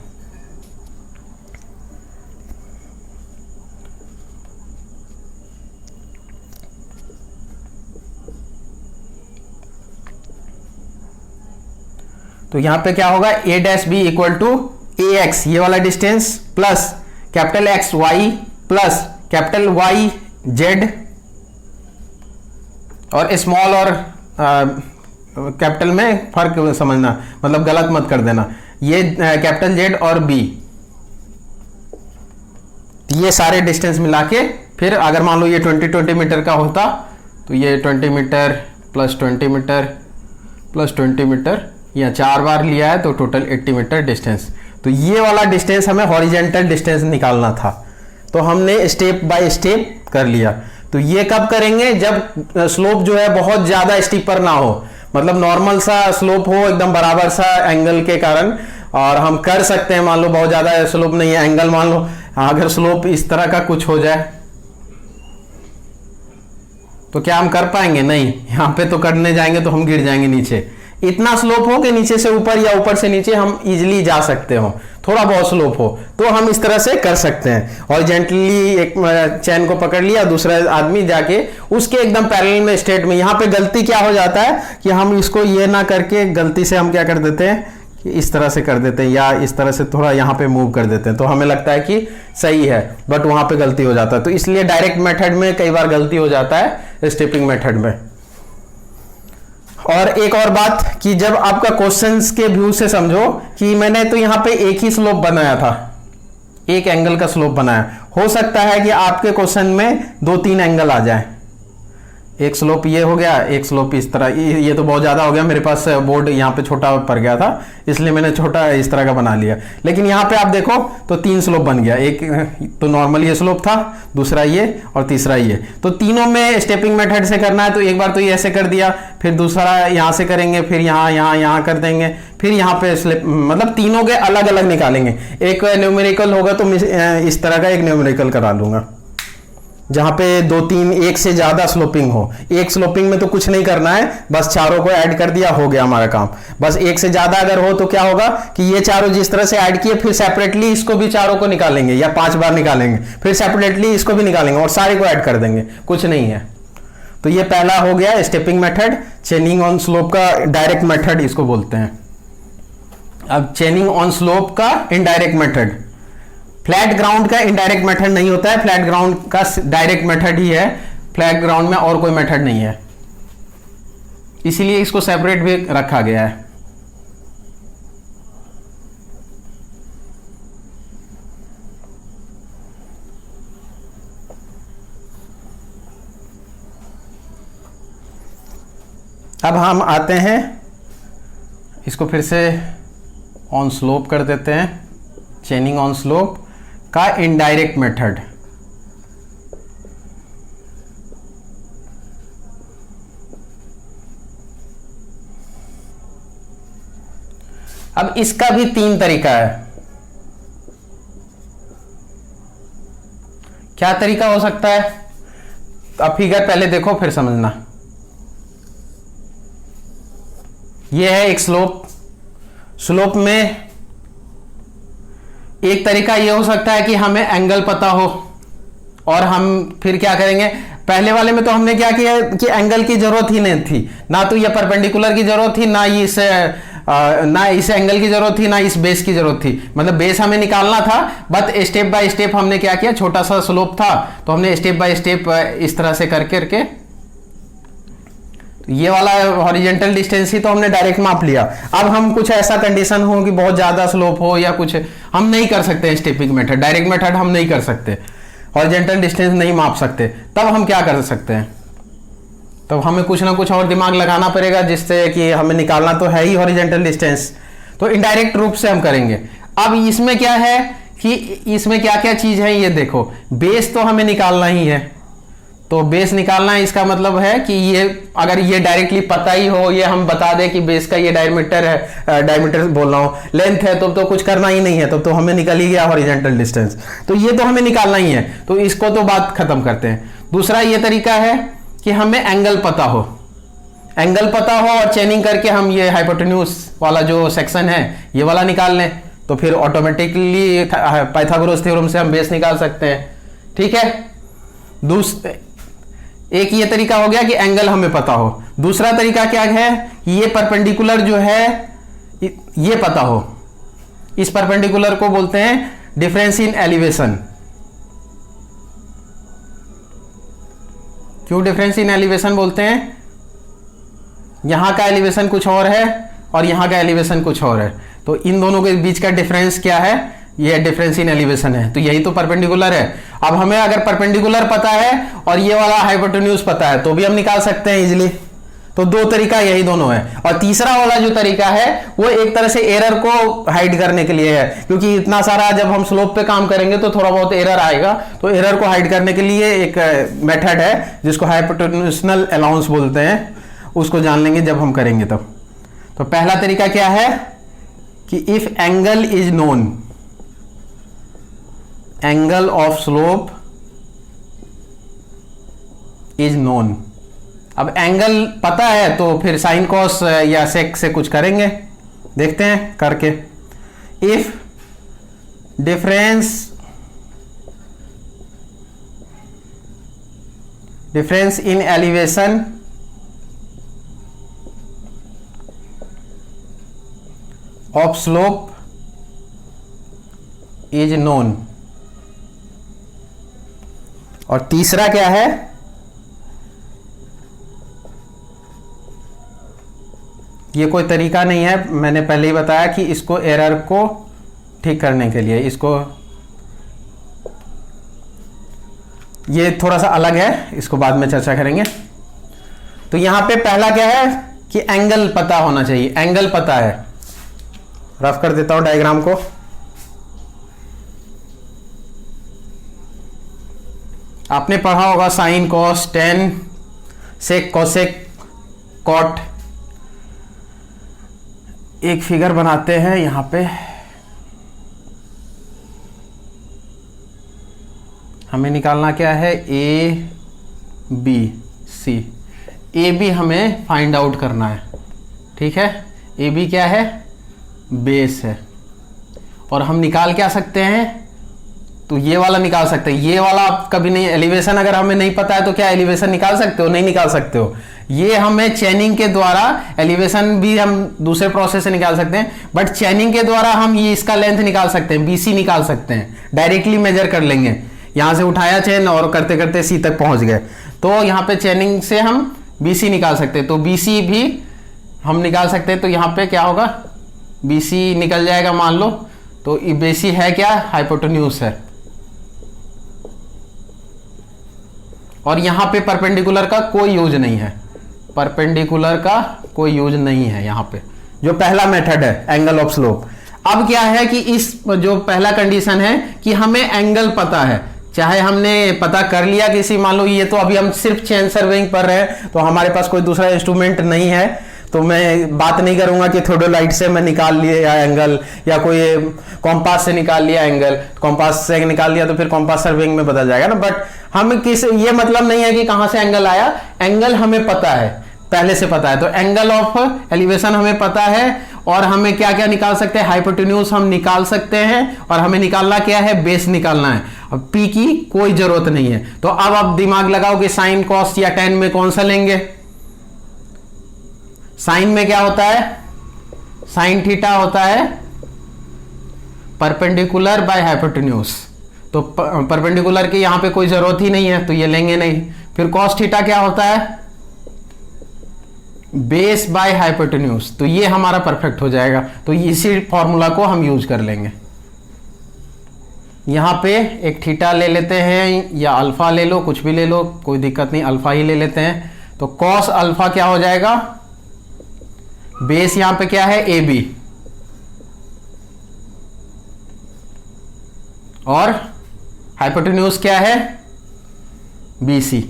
तो यहां पे क्या होगा, a dash b equal to ax ये वाला distance plus capital X y plus capital Y z, और स्मॉल और कैपिटल में फर्क समझना, मतलब गलत मत कर देना। ये कैपिटल Z और B, ये सारे डिस्टेंस मिला के फिर अगर मान लो ये 20 मीटर का होता तो ये 20 metre plus 20 metre plus 20 metre, या 4 बार लिया है तो टोटल 80 मीटर डिस्टेंस। तो ये वाला डिस्टेंस हमें हॉरिजेंटल डिस्टेंस निकालना था, तो हमने स्टेप बाय स्टेप कर लिया। तो ये कब करेंगे, जब स्लोप जो है बहुत ज्यादा स्टीपर ना हो, मतलब नॉर्मल सा स्लोप हो एकदम बराबर सा एंगल के कारण। और हम कर सकते हैं, मान लो बहुत ज्यादा स्लोप नहीं है, एंगल मान लो अगर स्लोप इस तरह का कुछ हो जाए तो क्या हम कर पाएंगे? नहीं, यहां पे तो करने जाएंगे तो हम गिर जाएंगे नीचे। इतना स्लोप हो कि नीचे से ऊपर या ऊपर से नीचे हम इजीली जा सकते हो, थोड़ा बहुत स्लोप हो तो हम इस तरह से कर सकते हैं। हॉरिजॉन्टली एक चैन को पकड़ लिया, दूसरा आदमी जाके उसके एकदम पैरेलल में स्ट्रेट में। यहाँ पे गलती क्या हो जाता है कि हम इसको ये ना करके गलती से हम क्या कर देते हैं कि इस तरह से कर देते हैं, या इस तरह से थोड़ा यहाँ पे मूव कर देते हैं, तो हमें लगता है कि सही है, बट वहां पे गलती हो जाता है। तो इसलिए डायरेक्ट मेथड में कई बार गलती हो जाता है स्टेपिंग मेथड में। और एक और बात कि जब आपका क्वेश्चंस के व्यू से समझो कि मैंने तो यहां पे एक ही स्लोप बनाया था, एक एंगल का स्लोप बनाया, हो सकता है कि आपके क्वेश्चन में 2-3 एंगल आ जाए। एक स्लोप ये हो गया, एक स्लोप इस तरह, ये तो बहुत ज्यादा हो गया, मेरे पास बोर्ड यहाँ पे छोटा पड़ गया था इसलिए मैंने छोटा इस तरह का बना लिया। लेकिन यहाँ पे आप देखो तो 3 स्लोप बन गया, एक तो नॉर्मल ये स्लोप था, दूसरा ये और तीसरा ये। तो तीनों में स्टेपिंग मेथड से करना है तो एक बार तो ये ऐसे कर दिया, फिर दूसरा यहाँ से करेंगे, फिर यहाँ कर देंगे, फिर यहाँ पे स्लिप, मतलब तीनों के अलग अलग निकालेंगे। एक न्यूमेरिकल होगा तो इस तरह का एक न्यूमेरिकल करा लूंगा जहां पे 2-3 एक से ज्यादा स्लोपिंग हो। एक स्लोपिंग में तो कुछ नहीं करना है, बस चारों को ऐड कर दिया, हो गया हमारा काम। बस एक से ज्यादा अगर हो तो क्या होगा कि ये चारों जिस तरह से ऐड किए, फिर सेपरेटली इसको भी चारों को निकालेंगे या 5 बार निकालेंगे, फिर सेपरेटली इसको भी निकालेंगे और सारे को ऐड कर देंगे, कुछ नहीं है। तो ये पहला हो गया स्टेपिंग मेथड, चेनिंग ऑन स्लोप का डायरेक्ट मेथड इसको बोलते हैं। अब चेनिंग ऑन स्लोप का इनडायरेक्ट मेथड, फ्लैट ग्राउंड का इनडायरेक्ट मेथड नहीं होता है, फ्लैट ग्राउंड का डायरेक्ट मेथड ही है। फ्लैट ग्राउंड में और कोई मेथड नहीं है, इसीलिए इसको सेपरेट भी रखा गया है। अब हम आते हैं, इसको फिर से ऑन स्लोप कर देते हैं, चेनिंग ऑन स्लोप का इनडायरेक्ट मेथड। अब इसका भी 3 तरीका है। क्या तरीका हो सकता है? अब फिगर पहले देखो फिर समझना। यह है एक स्लोप, स्लोप में एक तरीका यह हो सकता है कि हमें एंगल पता हो और हम फिर क्या करेंगे, पहले वाले में तो हमने क्या किया कि एंगल की जरूरत ही नहीं थी, ना तो ये परपेंडिकुलर की जरूरत थी, ना इस एंगल की जरूरत थी, ना इस बेस की जरूरत थी। मतलब बेस हमें निकालना था, बट स्टेप बाय स्टेप हमने क्या किया, छोटा सा स्लोप था तो हमने स्टेप बाय स्टेप इस तरह से करके ये वाला हॉरिजॉन्टल डिस्टेंस ही तो हमने डायरेक्ट माप लिया। अब हम कुछ ऐसा कंडीशन हो कि बहुत ज्यादा स्लोप हो या कुछ, हम नहीं कर सकते स्टेपिंग मेथड, डायरेक्ट मेथड हम नहीं कर सकते, हॉरिजॉन्टल डिस्टेंस नहीं माप सकते, तब हम क्या कर सकते हैं, तब हमें कुछ ना कुछ और दिमाग लगाना पड़ेगा जिससे कि हमें निकालना तो है ही हॉरिजॉन्टल डिस्टेंस, तो इनडायरेक्ट रूप से हम करेंगे। अब इसमें क्या है कि इसमें क्या क्या चीज है ये देखो, बेस तो हमें निकालना ही है, तो बेस निकालना है, इसका मतलब है कि ये अगर ये डायरेक्टली पता ही हो, ये हम बता दें कि बेस का ये डायमीटर है, डायमीटर बोल रहा हूं, लेंथ है, तो ही करना ही नहीं है, तो हमें निकल ही गया हॉरिजॉन्टल डिस्टेंस, तो ये तो हमें निकालना ही है, तो इसको तो बात खत्म करते हैं। दूसरा ये तरीका है कि हमें एंगल पता हो, एंगल पता हो और चेनिंग करके हम ये हाइपोटेन्यूज वाला जो सेक्शन है ये वाला निकाल लें, तो फिर ऑटोमेटिकली पाइथागोरस थ्योरम से हम बेस निकाल सकते हैं। ठीक है, एक ये तरीका हो गया कि एंगल हमें पता हो। दूसरा तरीका क्या है, ये परपेंडिकुलर जो है ये पता हो, इस परपेंडिकुलर को बोलते हैं डिफरेंस इन एलिवेशन। क्यों डिफरेंस इन एलिवेशन बोलते हैं, यहां का एलिवेशन कुछ और है और यहां का एलिवेशन कुछ और है, तो इन दोनों के बीच का डिफरेंस क्या है, ये डिफरेंस इन एलिवेशन है, तो यही तो परपेंडिकुलर है। अब हमें अगर परपेंडिकुलर पता है और ये वाला हाइपोटेन्यूज पता है तो भी हम निकाल सकते हैं इजीली। तो दो तरीका यही दोनों है। और तीसरा वाला जो तरीका है वो एक तरह से एरर को हाइड करने के लिए है, क्योंकि इतना सारा जब हम स्लोप पे काम करेंगे तो थोड़ा बहुत एरर आएगा, तो एरर को हाइड करने के लिए एक मेथड है जिसको हाइपोटेन्यूशनल अलाउंस बोलते हैं, उसको जान लेंगे जब हम करेंगे तब। तो पहला तरीका क्या है कि if angle is known, angle of slope is known. अब एंगल पता है तो फिर साइन कॉस या सेक से कुछ करेंगे, देखते हैं करके। If difference in elevation of slope is known. और तीसरा क्या है, ये कोई तरीका नहीं है, मैंने पहले ही बताया कि इसको एरर को ठीक करने के लिए, इसको ये थोड़ा सा अलग है, इसको बाद में चर्चा करेंगे। तो यहां पे पहला क्या है कि एंगल पता होना चाहिए, एंगल पता है। रफ कर देता हूं डायग्राम को। आपने पढ़ा होगा sine cos tan sec cosec cot. एक फिगर बनाते हैं यहां पे, हमें निकालना क्या है, A B C. A B हमें फाइंड आउट करना है, ठीक है। ए बी क्या है, बेस है। और हम निकाल क्या सकते हैं, तो ये वाला निकाल सकते हैं। ये वाला आप कभी नहीं, एलिवेशन अगर हमें नहीं पता है तो क्या एलिवेशन निकाल सकते हो, नहीं निकाल सकते हो। ये हमें चेनिंग के द्वारा, एलिवेशन भी हम दूसरे प्रोसेस से निकाल सकते हैं, बट चेनिंग के द्वारा हम ये इसका लेंथ निकाल सकते हैं, बीसी निकाल सकते हैं, डायरेक्टली मेजर कर लेंगे। यहां से उठाया चेन और करते करते सी तक पहुंच गए, तो यहां पे चेनिंग से हम बीसी निकाल सकते हैं। तो बीसी भी हम निकाल सकते हैं। तो यहां पे क्या होगा, बीसी निकल जाएगा मान लो। तो बीसी है क्या, हाइपोटेन्यूज है। और यहां पे परपेंडिकुलर का कोई यूज नहीं है, परपेंडिकुलर का कोई यूज नहीं है यहां पे, जो पहला मेथड है एंगल ऑफ स्लोप। अब क्या है कि इस जो पहला कंडीशन है कि हमें एंगल पता है, चाहे हमने पता कर लिया किसी, मान लो ये तो अभी हम सिर्फ चेन सर्वेइंग पर रहे, तो हमारे पास कोई दूसरा इंस्ट्रूमेंट नहीं है, तो मैं बात नहीं करूंगा कि थियोडोलाइट से मैं निकाल लिया एंगल या कोई कॉम्पास से निकाल लिया एंगल। कॉम्पास से निकाल लिया तो फिर कॉम्पास सर्वेइंग में बदल जाएगा ना। बट हम किस, ये मतलब नहीं है कि कहां से एंगल आया, एंगल हमें पता है, पहले से पता है। तो एंगल ऑफ एलिवेशन हमें पता है, और हमें क्या क्या निकाल सकते हैं, हाइपोटेन्यूज हम निकाल सकते हैं, और हमें निकालना क्या है, बेस निकालना है। अब पी की कोई जरूरत नहीं है। तो अब आप दिमाग लगाओ कि साइन कॉस या टेन में कौन सा लेंगे। साइन में क्या होता है, साइन थीटा होता है परपेंडिकुलर बाय हाइपोटेन्यूज। तो परपेंडिकुलर की यहां पे कोई जरूरत ही नहीं है, तो ये लेंगे नहीं। फिर कॉस थीटा क्या होता है, बेस बाय हाइपोटेन्यूज। तो ये हमारा परफेक्ट हो जाएगा। तो इसी फॉर्मूला को हम यूज कर लेंगे। यहां पे एक थीटा ले लेते हैं या अल्फा ले लो, कुछ भी ले लो, कोई दिक्कत नहीं, अल्फा ही ले लेते हैं। तो कॉस अल्फा क्या हो जाएगा, बेस यहां पे क्या है, ए बी, और हाइपोटेन्यूज क्या है, बी सी।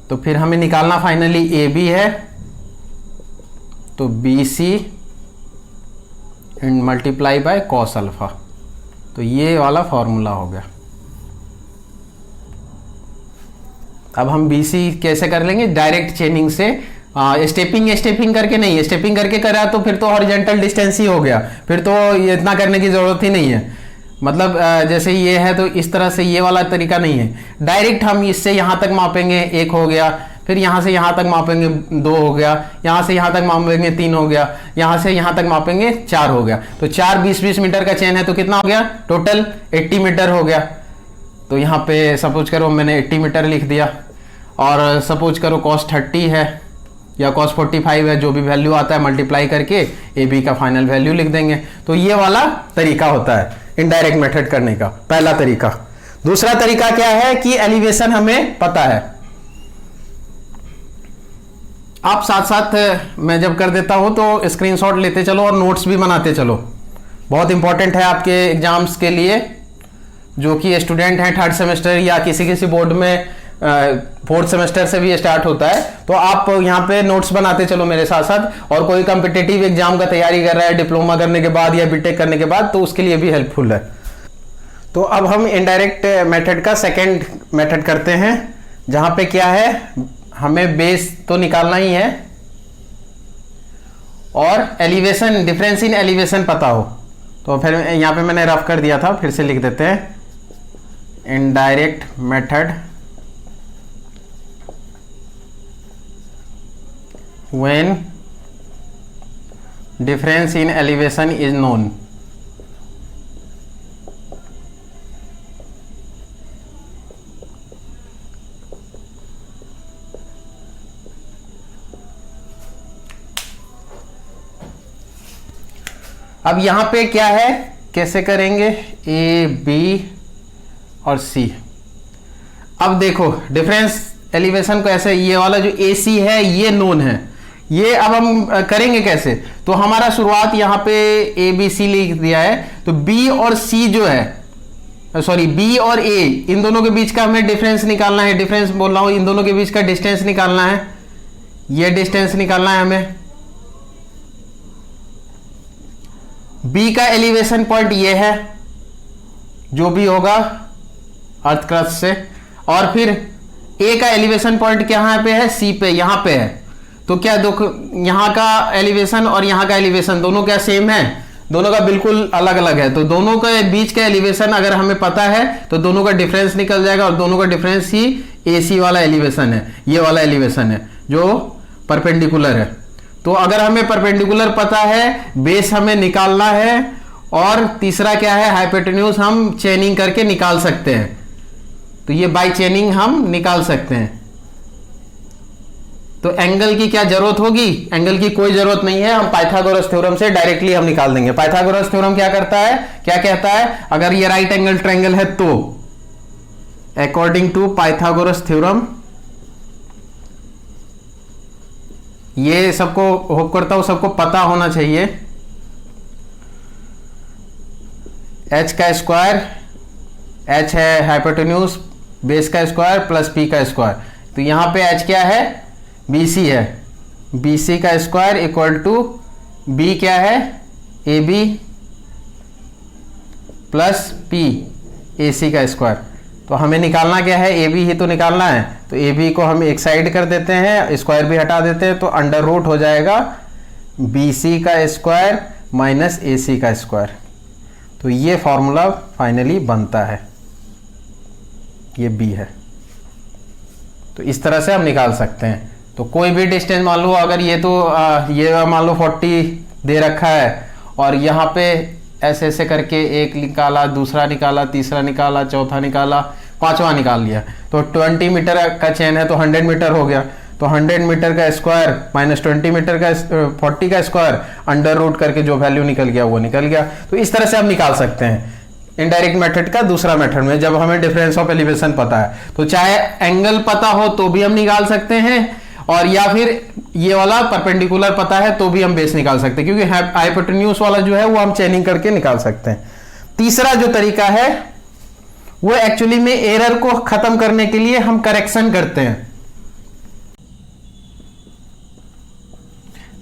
तो फिर हमें निकालना फाइनली ए बी है, तो B C and multiply by cos alpha. तो ये वाला फॉर्मूला हो गया। अब हम बी सी कैसे कर लेंगे, डायरेक्ट चेनिंग से, स्टेपिंग करके नहीं, स्टेपिंग करके करा तो फिर तो हॉरिजॉन्टल डिस्टेंस ही हो गया, फिर तो ये इतना करने की जरूरत ही नहीं है। मतलब जैसे ये है तो इस तरह से ये वाला तरीका नहीं है, डायरेक्ट हम इससे यहां तक मापेंगे, एक हो गया, फिर यहां से यहां तक मापेंगे, दो हो गया, यहां से यहां तक मापेंगे, तीन हो गया, यहां से यहां तक मापेंगे, चार हो गया। तो 4 20-20 मीटर का चेन है, तो कितना हो गया, टोटल 80 मीटर हो गया। तो यहां पे सपोज करो मैंने 80 मीटर लिख दिया, और सपोज करो कॉस 30 है, या cos 45 है, जो भी वैल्यू आता है मल्टीप्लाई करके ए बी का फाइनल वैल्यू लिख देंगे। तो ये वाला तरीका होता है इनडायरेक्ट मेथड करने का, पहला तरीका। दूसरा तरीका क्या है कि एलिवेशन हमें पता है, आप साथ साथ मैं जब कर देता हूं तो स्क्रीनशॉट लेते चलो और नोट्स भी बनाते चलो। बहुत इंपॉर्टेंट है आपके एग्जाम्स के लिए, जो कि स्टूडेंट हैं थर्ड सेमेस्टर या किसी किसी बोर्ड में फोर्थ सेमेस्टर से भी स्टार्ट होता है। तो आप यहाँ पे नोट्स बनाते चलो मेरे साथ साथ, और कोई कॉम्पिटिटिव एग्जाम का तैयारी कर रहा है डिप्लोमा करने के बाद या बीटेक करने के बाद, तो उसके लिए भी हेल्पफुल है। तो अब हम इनडायरेक्ट मेथड का सेकेंड मेथड करते हैं, जहां पे क्या है, हमें बेस तो निकालना ही है और एलिवेशन, डिफरेंस इन एलिवेशन पता हो। तो फिर यहां पे मैंने रफ कर दिया था, फिर से लिख देते हैं, indirect method when difference in elevation is known. अब यहां पे क्या है, कैसे करेंगे, ए बी और सी। अब देखो डिफरेंस एलिवेशन को ऐसे, ये वाला जो ए सी है ये नोन है, ये अब हम करेंगे कैसे। तो हमारा शुरुआत यहां पे ए बी सी लिख दिया है, तो बी और सी जो है, सॉरी बी और ए, इन दोनों के बीच का हमें डिफरेंस निकालना है। डिफरेंस बोल रहा हूं, इन दोनों के बीच का डिस्टेंस निकालना है, ये डिस्टेंस निकालना है हमें। बी का एलिवेशन पॉइंट ये है, जो भी होगा अर्थ क्रस्ट से, और फिर ए का एलिवेशन पॉइंट कहां पे है, सी पे, यहां पे है। तो क्या देखो, यहां का एलिवेशन और यहां का एलिवेशन दोनों क्या सेम है, दोनों का बिल्कुल अलग अलग है। तो दोनों के बीच का एलिवेशन अगर हमें पता है तो दोनों का डिफरेंस निकल जाएगा, और दोनों का डिफरेंस ही ए सी वाला एलिवेशन है, ये वाला एलिवेशन है जो परपेंडिकुलर है। तो अगर हमें परपेंडिकुलर पता है, बेस हमें निकालना है, और तीसरा क्या है, हाइपोटेन्यूज हम चेनिंग करके निकाल सकते हैं। तो ये बाय चेनिंग हम निकाल सकते हैं। तो एंगल की क्या जरूरत होगी, एंगल की कोई जरूरत नहीं है, हम पाइथागोरस थ्योरम से डायरेक्टली हम निकाल देंगे। पाइथागोरस थ्योरम क्या करता है, क्या कहता है, अगर ये राइट एंगल ट्रायंगल है तो अकॉर्डिंग टू पाइथागोरस थ्योरम, ये सबको होप करता हूं सबको पता होना चाहिए, एच का स्क्वायर, एच है हाइपोटेन्यूज, बेस का स्क्वायर प्लस पी का स्क्वायर। तो यहां पे एच क्या है, बी सी है, बी सी का स्क्वायर इक्वल टू बी क्या है, A B plus P A C का स्क्वायर। तो हमें निकालना क्या है, ए बी ही तो निकालना है। तो ए बी को हम एक साइड कर देते हैं, स्क्वायर भी हटा देते हैं, तो अंडर रूट हो जाएगा बी सी का स्क्वायर माइनस ए सी का स्क्वायर। तो ये फॉर्मूला फाइनली बनता है, ये बी है। तो इस तरह से हम निकाल सकते हैं। तो कोई भी डिस्टेंस मान लो, अगर ये तो ये मान लो 40 दे रखा है, और यहाँ पे ऐसे ऐसे करके एक निकाला, दूसरा निकाला, तीसरा निकाला, चौथा निकाला, पांचवा निकाल लिया, तो 20 मीटर का चेन है तो 100 मीटर हो गया। तो 100 मीटर का स्क्वायर माइनस 20 मीटर का 40 का स्क्वायर, अंडर रूट करके जो वैल्यू निकल गया वो निकल गया। तो इस तरह से हम निकाल सकते हैं इनडायरेक्ट मेथड का दूसरा मेथड में, जब हमें डिफरेंस ऑफ एलिवेशन पता है। तो चाहे एंगल पता हो तो भी हम निकाल सकते हैं, और या फिर ये वाला परपेंडिकुलर पता है तो भी हम बेस निकाल सकते हैं, क्योंकि हाइपोटेन्यूज वाला जो है वो हम चेनिंग करके निकाल सकते हैं। तीसरा जो तरीका है वो एक्चुअली में एरर को खत्म करने के लिए हम करेक्शन करते हैं।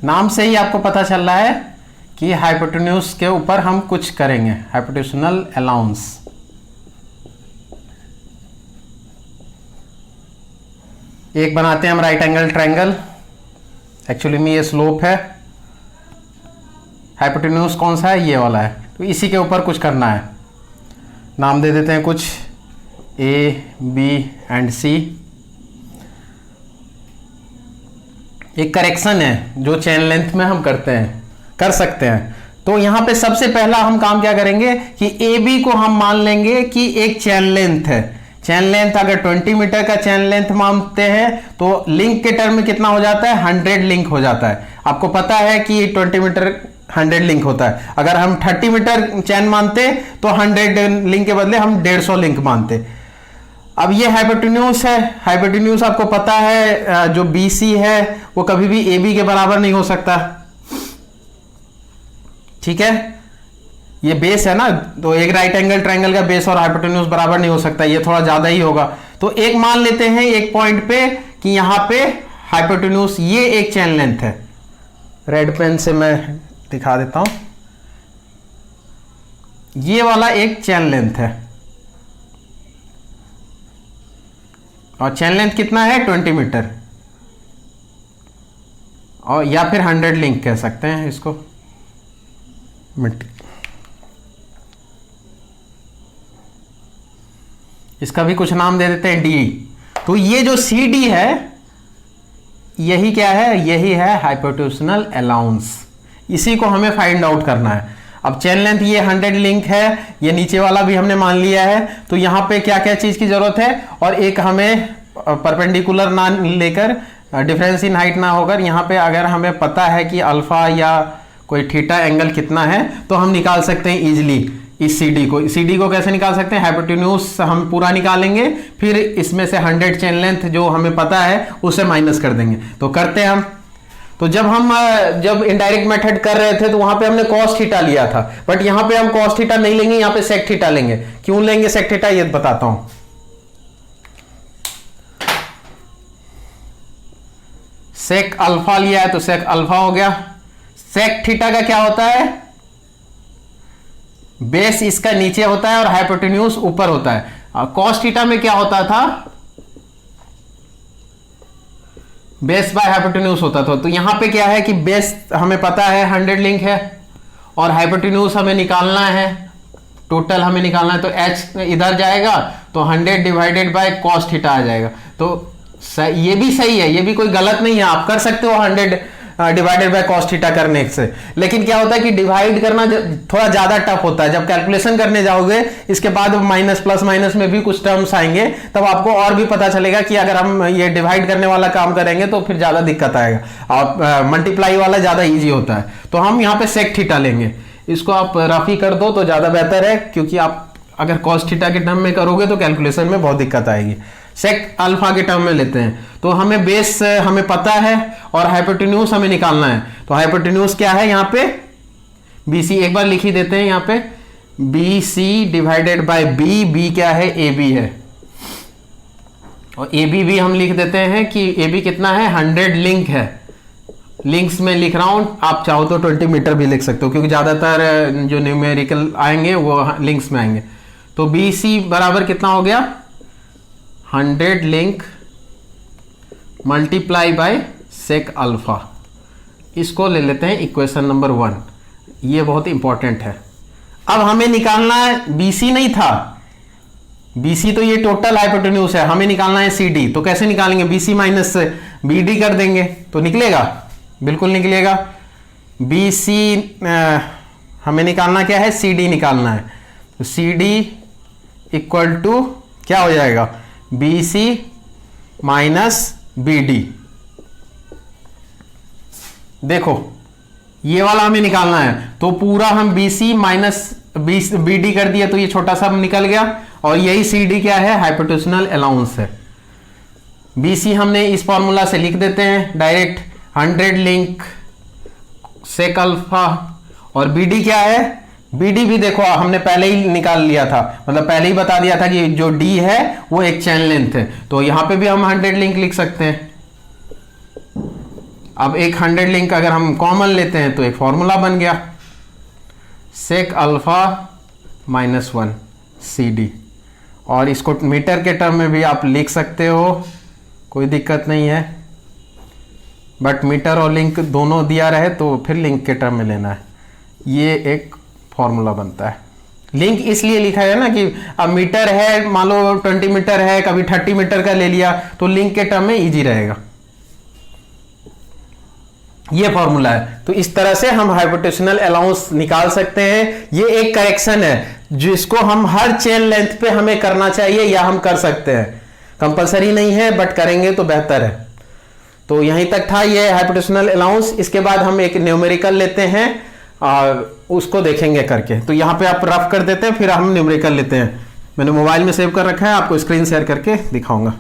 नाम से ही आपको पता चल रहा है कि हाइपोटेन्यूज के ऊपर हम कुछ करेंगे, हाइपोटेन्यूशनल अलाउंस। एक बनाते हैं हम राइट एंगल ट्रायंगल, एक्चुअली में ये स्लोप है, हाइपोटेन्यूज कौन सा है, ये वाला है। तो इसी के ऊपर कुछ करना है, नाम दे देते हैं कुछ ए बी एंड सी। एक करेक्शन है जो चेन लेंथ में हम करते हैं, कर सकते हैं। तो यहां पे सबसे पहला हम काम क्या करेंगे कि ए बी को हम मान लेंगे कि एक चेन लेंथ है। चैन लेंथ अगर 20 मीटर का चैन लेंथ मानते हैं तो लिंक के टर्म में कितना हो जाता है, 100 लिंक हो जाता है। आपको पता है कि 20 मीटर 100 लिंक होता है। अगर हम 30 मीटर चैन मानते तो 100 लिंक के बदले हम 150 लिंक मानते। अब ये हाइपोटेन्यूज है। हाइपोटेन्यूज आपको पता है जो BC है वो कभी भी AB के बराबर नहीं हो सकता, ठीक है। ये बेस है ना, तो एक राइट एंगल ट्रायंगल का बेस और हाइपोटेन्यूज बराबर नहीं हो सकता, ये थोड़ा ज्यादा ही होगा। तो एक मान लेते हैं एक पॉइंट पे कि यहां पे हाइपोटेन्यूज ये एक चैन लेंथ है। रेड पेन से मैं दिखा देता हूं, ये वाला एक चैन लेंथ है और चैन लेंथ कितना है 20 मीटर, और या फिर 100 लिंक कह सकते हैं इसको। इसका भी कुछ नाम दे देते हैं D। तो ये जो CD है यही क्या है, यही है हाइपोटेन्यूशनल अलाउंस। इसी को हमें फाइंड आउट करना है। अब चैन लेंथ ये 100 लिंक है, ये नीचे वाला भी हमने मान लिया है। तो यहां पे क्या क्या चीज की जरूरत है, और एक हमें परपेंडिकुलर ना लेकर, डिफरेंस इन हाइट ना होकर, यहां पे अगर हमें पता है कि अल्फा या कोई थीटा एंगल कितना है तो हम निकाल सकते हैं इजिली इस CD को कैसे निकाल सकते हैं, हाइपोटेन्यूज हम पूरा निकालेंगे, फिर इसमें से 100 चैन लेंथ जो हमें पता है उसे माइनस कर देंगे। तो करते हैं हम। तो जब इनडायरेक्ट मेथड कर रहे थे तो वहां पे हमने cos थीटा लिया था, बट यहां पे हम cos थीटा नहीं लेंगे, यहां पे sec थीटा लेंगे। क्यों लेंगे sec थीटा ये बताता हूं। sec अल्फा लिया है तो sec अल्फा हो गया। sec थीटा का क्या होता है, बेस इसका नीचे होता है और हाइपोटेन्यूज ऊपर होता है। cos थीटा में क्या होता था, बेस बाय हाइपोटेन्यूज होता था। तो यहां पे क्या है कि बेस हमें पता है 100 लिंक है और हाइपोटेन्यूज हमें निकालना है, टोटल हमें निकालना है। तो h इधर जाएगा तो 100 डिवाइडेड बाय cos थीटा आ जाएगा। तो ये भी सही है, ये भी कोई गलत नहीं है, आप कर सकते हो 100 डिवाइडेड बाय cos थीटा करने से। लेकिन क्या होता है कि डिवाइड करना थोड़ा ज्यादा टफ होता है। जब कैलकुलेशन करने जाओगे इसके बाद माइनस प्लस माइनस में भी कुछ टर्म्स आएंगे, तब आपको और भी पता चलेगा कि अगर हम ये डिवाइड करने वाला काम करेंगे तो फिर ज्यादा दिक्कत आएगा, और मल्टीप्लाई वाला ज्यादा ईजी होता है। तो हम यहाँ पे सेक थीटा लेंगे, इसको आप रफ ही कर दो तो ज्यादा बेहतर है, क्योंकि आप अगर cos थीटा के टर्म में करोगे तो कैलकुलेशन में बहुत दिक्कत आएगी। सेक अल्फा के टर्म में लेते हैं। तो हमें बेस हमें पता है और हाइपोटेन्यूज हमें निकालना है। तो हाइपोटेन्यूज क्या है यहाँ पे, BC एक बार लिख ही देते हैं यहाँ पे, BC डिवाइडेड बाय B क्या है, AB है, और AB भी हम लिख देते हैं कि AB कितना है, 100 लिंक है। लिंक्स में लिख रहा हूं, आप चाहो तो 20 मीटर भी लिख सकते हो, क्योंकि ज्यादातर जो न्यूमेरिकल आएंगे वो लिंक्स में आएंगे। तो BC बराबर कितना हो गया, 100 link multiply by sec alpha. इसको ले लेते हैं इक्वेशन नंबर 1, ये बहुत इंपॉर्टेंट है। अब हमें निकालना है, BC नहीं था, BC तो ये टोटल हाइपोटेन्यूज है, हमें निकालना है CD। तो कैसे निकालेंगे, BC माइनस BD कर देंगे तो निकलेगा, बिल्कुल निकलेगा। BC हमें निकालना क्या है, CD निकालना है। तो CD इक्वल टू क्या हो जाएगा, BC माइनस BD। देखो ये वाला हमें निकालना है, तो पूरा हम BC माइनस BD कर दिया तो ये छोटा सा निकल गया, और यही CD क्या है, हाइपोटेन्यूशनल अलाउंस है। BC हमने इस फॉर्मूला से लिख देते हैं डायरेक्ट, 100 लिंक सेक अल्फा, और BD क्या है, BD भी देखो हमने पहले ही निकाल लिया था, मतलब पहले ही बता दिया था कि जो D है वो एक चैन लेंथ है। तो यहां पे भी हम 100 लिंक लिख सकते हैं। अब एक 100 लिंक अगर हम कॉमन लेते हैं तो एक फॉर्मूला बन गया, सेक अल्फा माइनस 1 CD, और इसको मीटर के टर्म में भी आप लिख सकते हो, कोई दिक्कत नहीं है। बट मीटर और लिंक दोनों दिया रहे तो फिर लिंक के टर्म में लेना है, ये एक फॉर्मूला बनता है। लिंक इसलिए लिखा है ना कि अब मीटर है, मान लो 20 मीटर है, कभी 30 मीटर का ले लिया तो लिंक के टर्म में इजी रहेगा। ये फॉर्मूला है। तो इस तरह से हम हाइपोटेंशियल अलाउंस निकाल सकते हैं। ये एक करेक्शन है जिसको हम हर चेन लेंथ पे हमें करना चाहिए या हम कर सकते हैं, कंपलसरी नहीं है बट करेंगे तो बेहतर है। तो यहीं तक था ये हाइपोटेंशियल अलाउंस। इसके बाद हम एक न्यूमेरिकल लेते हैं और उसको देखेंगे करके। तो यहां पे आप रफ कर देते हैं, फिर हम न्यूमेरिकल लेते हैं। मैंने मोबाइल में सेव कर रखा है, आपको स्क्रीन शेयर करके दिखाऊंगा।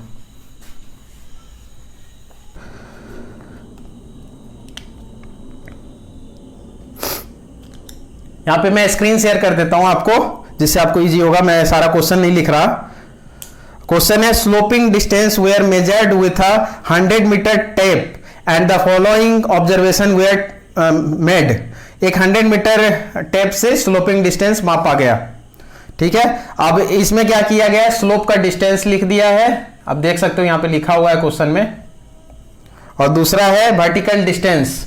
यहां पे मैं स्क्रीन शेयर कर देता हूं आपको, जिससे आपको इजी होगा। मैं सारा क्वेश्चन नहीं लिख रहा। क्वेश्चन है sloping distance were measured with a 100 metre tape and the following observation were made. एक 100 मीटर टेप से स्लोपिंग डिस्टेंस मापा गया। ठीक है, अब इसमें क्या किया गया, स्लोप का डिस्टेंस लिख दिया है। अब देख सकते हो यहां पे लिखा हुआ है क्वेश्चन में। और दूसरा है vertical distance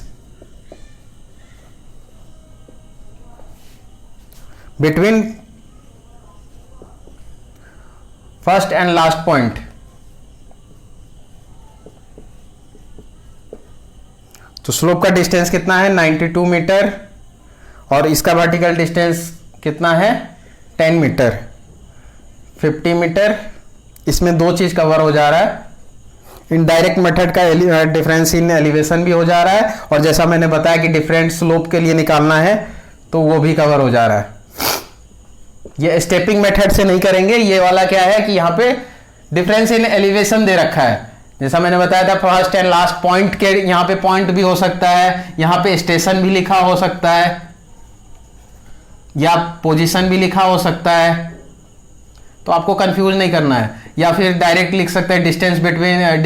between first and last point. तो स्लोप का डिस्टेंस कितना है 92 मीटर और इसका वर्टिकल डिस्टेंस कितना है 10 मीटर, 50 मीटर। इसमें दो चीज कवर हो जा रहा है। इनडायरेक्ट मेथड का डिफरेंस इन एलिवेशन भी हो जा रहा है, और जैसा मैंने बताया कि डिफरेंट स्लोप के लिए निकालना है तो वो भी कवर हो जा रहा है। ये स्टेपिंग मेथड से नहीं करेंगे। ये वाला क्या है कि यहाँ पे डिफरेंस इन एलिवेशन दे रखा है। जैसा मैंने बताया था फर्स्ट एंड लास्ट पॉइंट के, यहाँ पे पॉइंट भी हो सकता है, यहाँ पे स्टेशन भी लिखा हो सकता है, या पोजीशन भी लिखा हो सकता है। तो आपको कंफ्यूज नहीं करना है। या फिर डायरेक्ट लिख सकते हैं डिस्टेंस बिटवीन,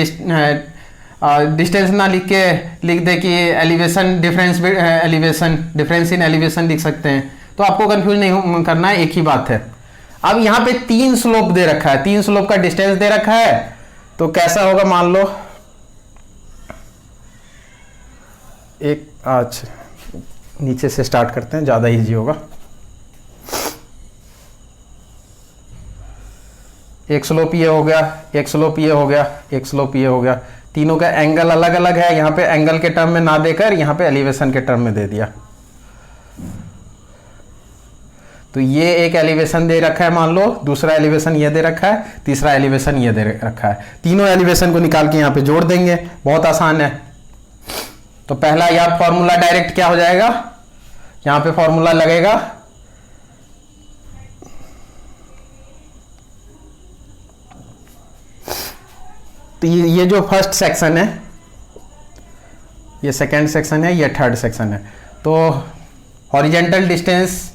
डिस्टेंस ना लिख के लिख दे कि elevation difference, elevation difference in elevation लिख सकते हैं। तो आपको कंफ्यूज नहीं करना है, एक ही बात है। अब यहां पे 3 स्लोप दे रखा है, 3 स्लोप का डिस्टेंस दे रखा है। तो कैसा होगा, मान लो एक, आज नीचे से स्टार्ट करते हैं, ज्यादा इजी होगा। एक स्लोप ये हो गया, एक स्लोप ये हो गया, एक स्लोप ये हो गया। तीनों का एंगल अलग अलग है। यहां पे एंगल के टर्म में ना देकर यहां पे एलिवेशन के टर्म में दे दिया। तो ये एक एलिवेशन दे रखा है मान लो, दूसरा एलिवेशन ये दे रखा है, तीसरा एलिवेशन ये दे रखा है। तीनों एलिवेशन को निकाल के यहां पे जोड़ देंगे, बहुत आसान है। तो पहला यार फॉर्मूला डायरेक्ट क्या हो जाएगा, यहां पे फॉर्मूला लगेगा तो ये जो फर्स्ट सेक्शन है, ये सेकेंड सेक्शन है, ये थर्ड सेक्शन है। तो horizontal distance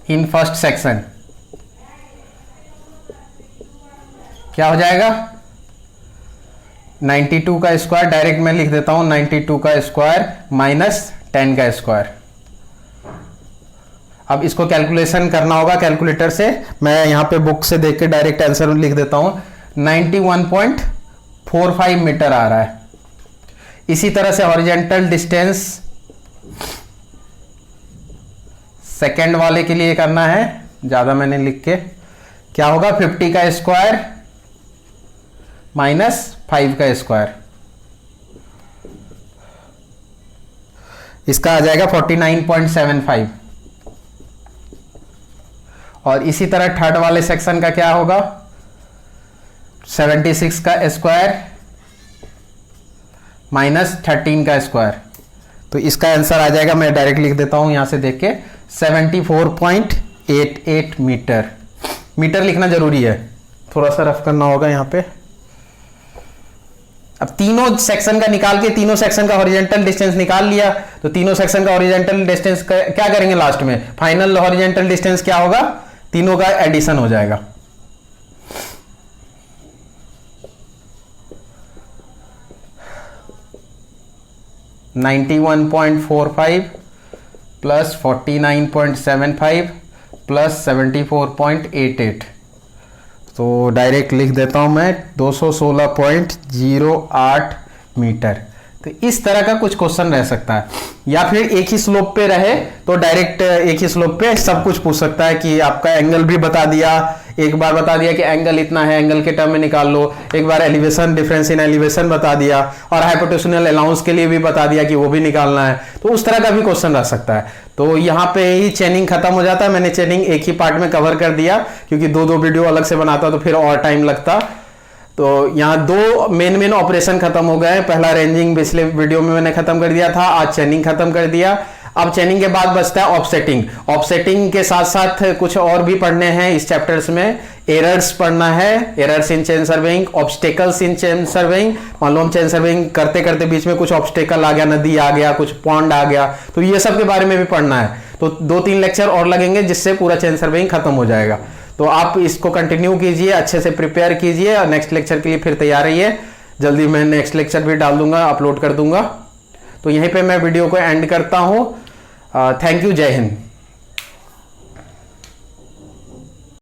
in first section क्या हो जाएगा 92 का स्क्वायर, डायरेक्ट मैं लिख देता हूं 92 का स्क्वायर माइनस 10 का स्क्वायर। अब इसको कैलकुलेशन करना होगा कैलकुलेटर से। मैं यहां पे बुक से देख के डायरेक्ट आंसर लिख देता हूं, 91.45 मीटर आ रहा है। इसी तरह से हॉरिजेंटल डिस्टेंस सेकेंड वाले के लिए करना है, ज्यादा मैंने लिख के, क्या होगा 50 का स्क्वायर माइनस 5 का स्क्वायर, इसका आ जाएगा 49.75। और इसी तरह थर्ड वाले सेक्शन का क्या होगा 76 का स्क्वायर माइनस 13 का स्क्वायर। तो इसका आंसर आ जाएगा, मैं डायरेक्ट लिख देता हूं यहां से देख के, 74.88 मीटर। मीटर लिखना जरूरी है, थोड़ा सा रफ करना होगा यहां पे। अब तीनों सेक्शन का निकाल के तीनों सेक्शन का हॉरिजेंटल डिस्टेंस निकाल लिया। तो तीनों सेक्शन का हॉरिजेंटल डिस्टेंस क्या करेंगे लास्ट में, फाइनल हॉरिजेंटल डिस्टेंस क्या होगा, तीनों का एडिशन हो जाएगा। (91.45) प्लस 49.75 प्लस 74.88। तो डायरेक्ट लिख देता हूं मैं 216.08 मीटर। तो इस तरह का कुछ क्वेश्चन रह सकता है, या फिर एक ही स्लोप पे रहे तो डायरेक्ट एक ही स्लोप पे सब कुछ पूछ सकता है कि आपका एंगल भी बता दिया, एक बार बता दिया कि एंगल इतना है, एंगल के टर्म में निकाल लो, एक बार एलिवेशन डिफरेंस इन एलिवेशन बता दिया, और हाइपोटेन्यूशनल अलाउंस के लिए भी बता दिया कि वो भी निकालना है। तो उस तरह का भी क्वेश्चन रह सकता है। तो यहाँ पे ही चेनिंग खत्म हो जाता है। मैंने चेनिंग एक ही पार्ट में कवर कर दिया, क्योंकि दो वीडियो अलग से बनाता तो फिर और टाइम लगता। तो यहाँ दो मेन ऑपरेशन खत्म हो गए। पहला रेंजिंग पिछले वीडियो में मैंने खत्म कर दिया था, आज चेनिंग खत्म कर दिया। अब चेनिंग के बाद बचता है ऑफसेटिंग। ऑफसेटिंग के साथ साथ कुछ और भी पढ़ने हैं इस चैप्टर्स में। एरर्स पढ़ना है, errors in chain surveying, obstacles in chain surveying. मान लो हम चेन सर्वेइंग करते करते बीच में कुछ ऑब्स्टेकल आ गया, नदी आ गया, कुछ पॉन्ड आ गया, तो ये सब के बारे में भी पढ़ना है। तो 2-3 लेक्चर और लगेंगे जिससे पूरा चेन सर्वेइंग खत्म हो जाएगा। तो आप इसको कंटिन्यू कीजिए, अच्छे से प्रिपेयर कीजिए और नेक्स्ट लेक्चर के लिए फिर तैयार रहिए। जल्दी मैं नेक्स्ट लेक्चर भी डाल दूंगा, अपलोड कर दूंगा। तो यहीं पे मैं वीडियो को एंड करता हूं। थैंक यू, जय हिंद।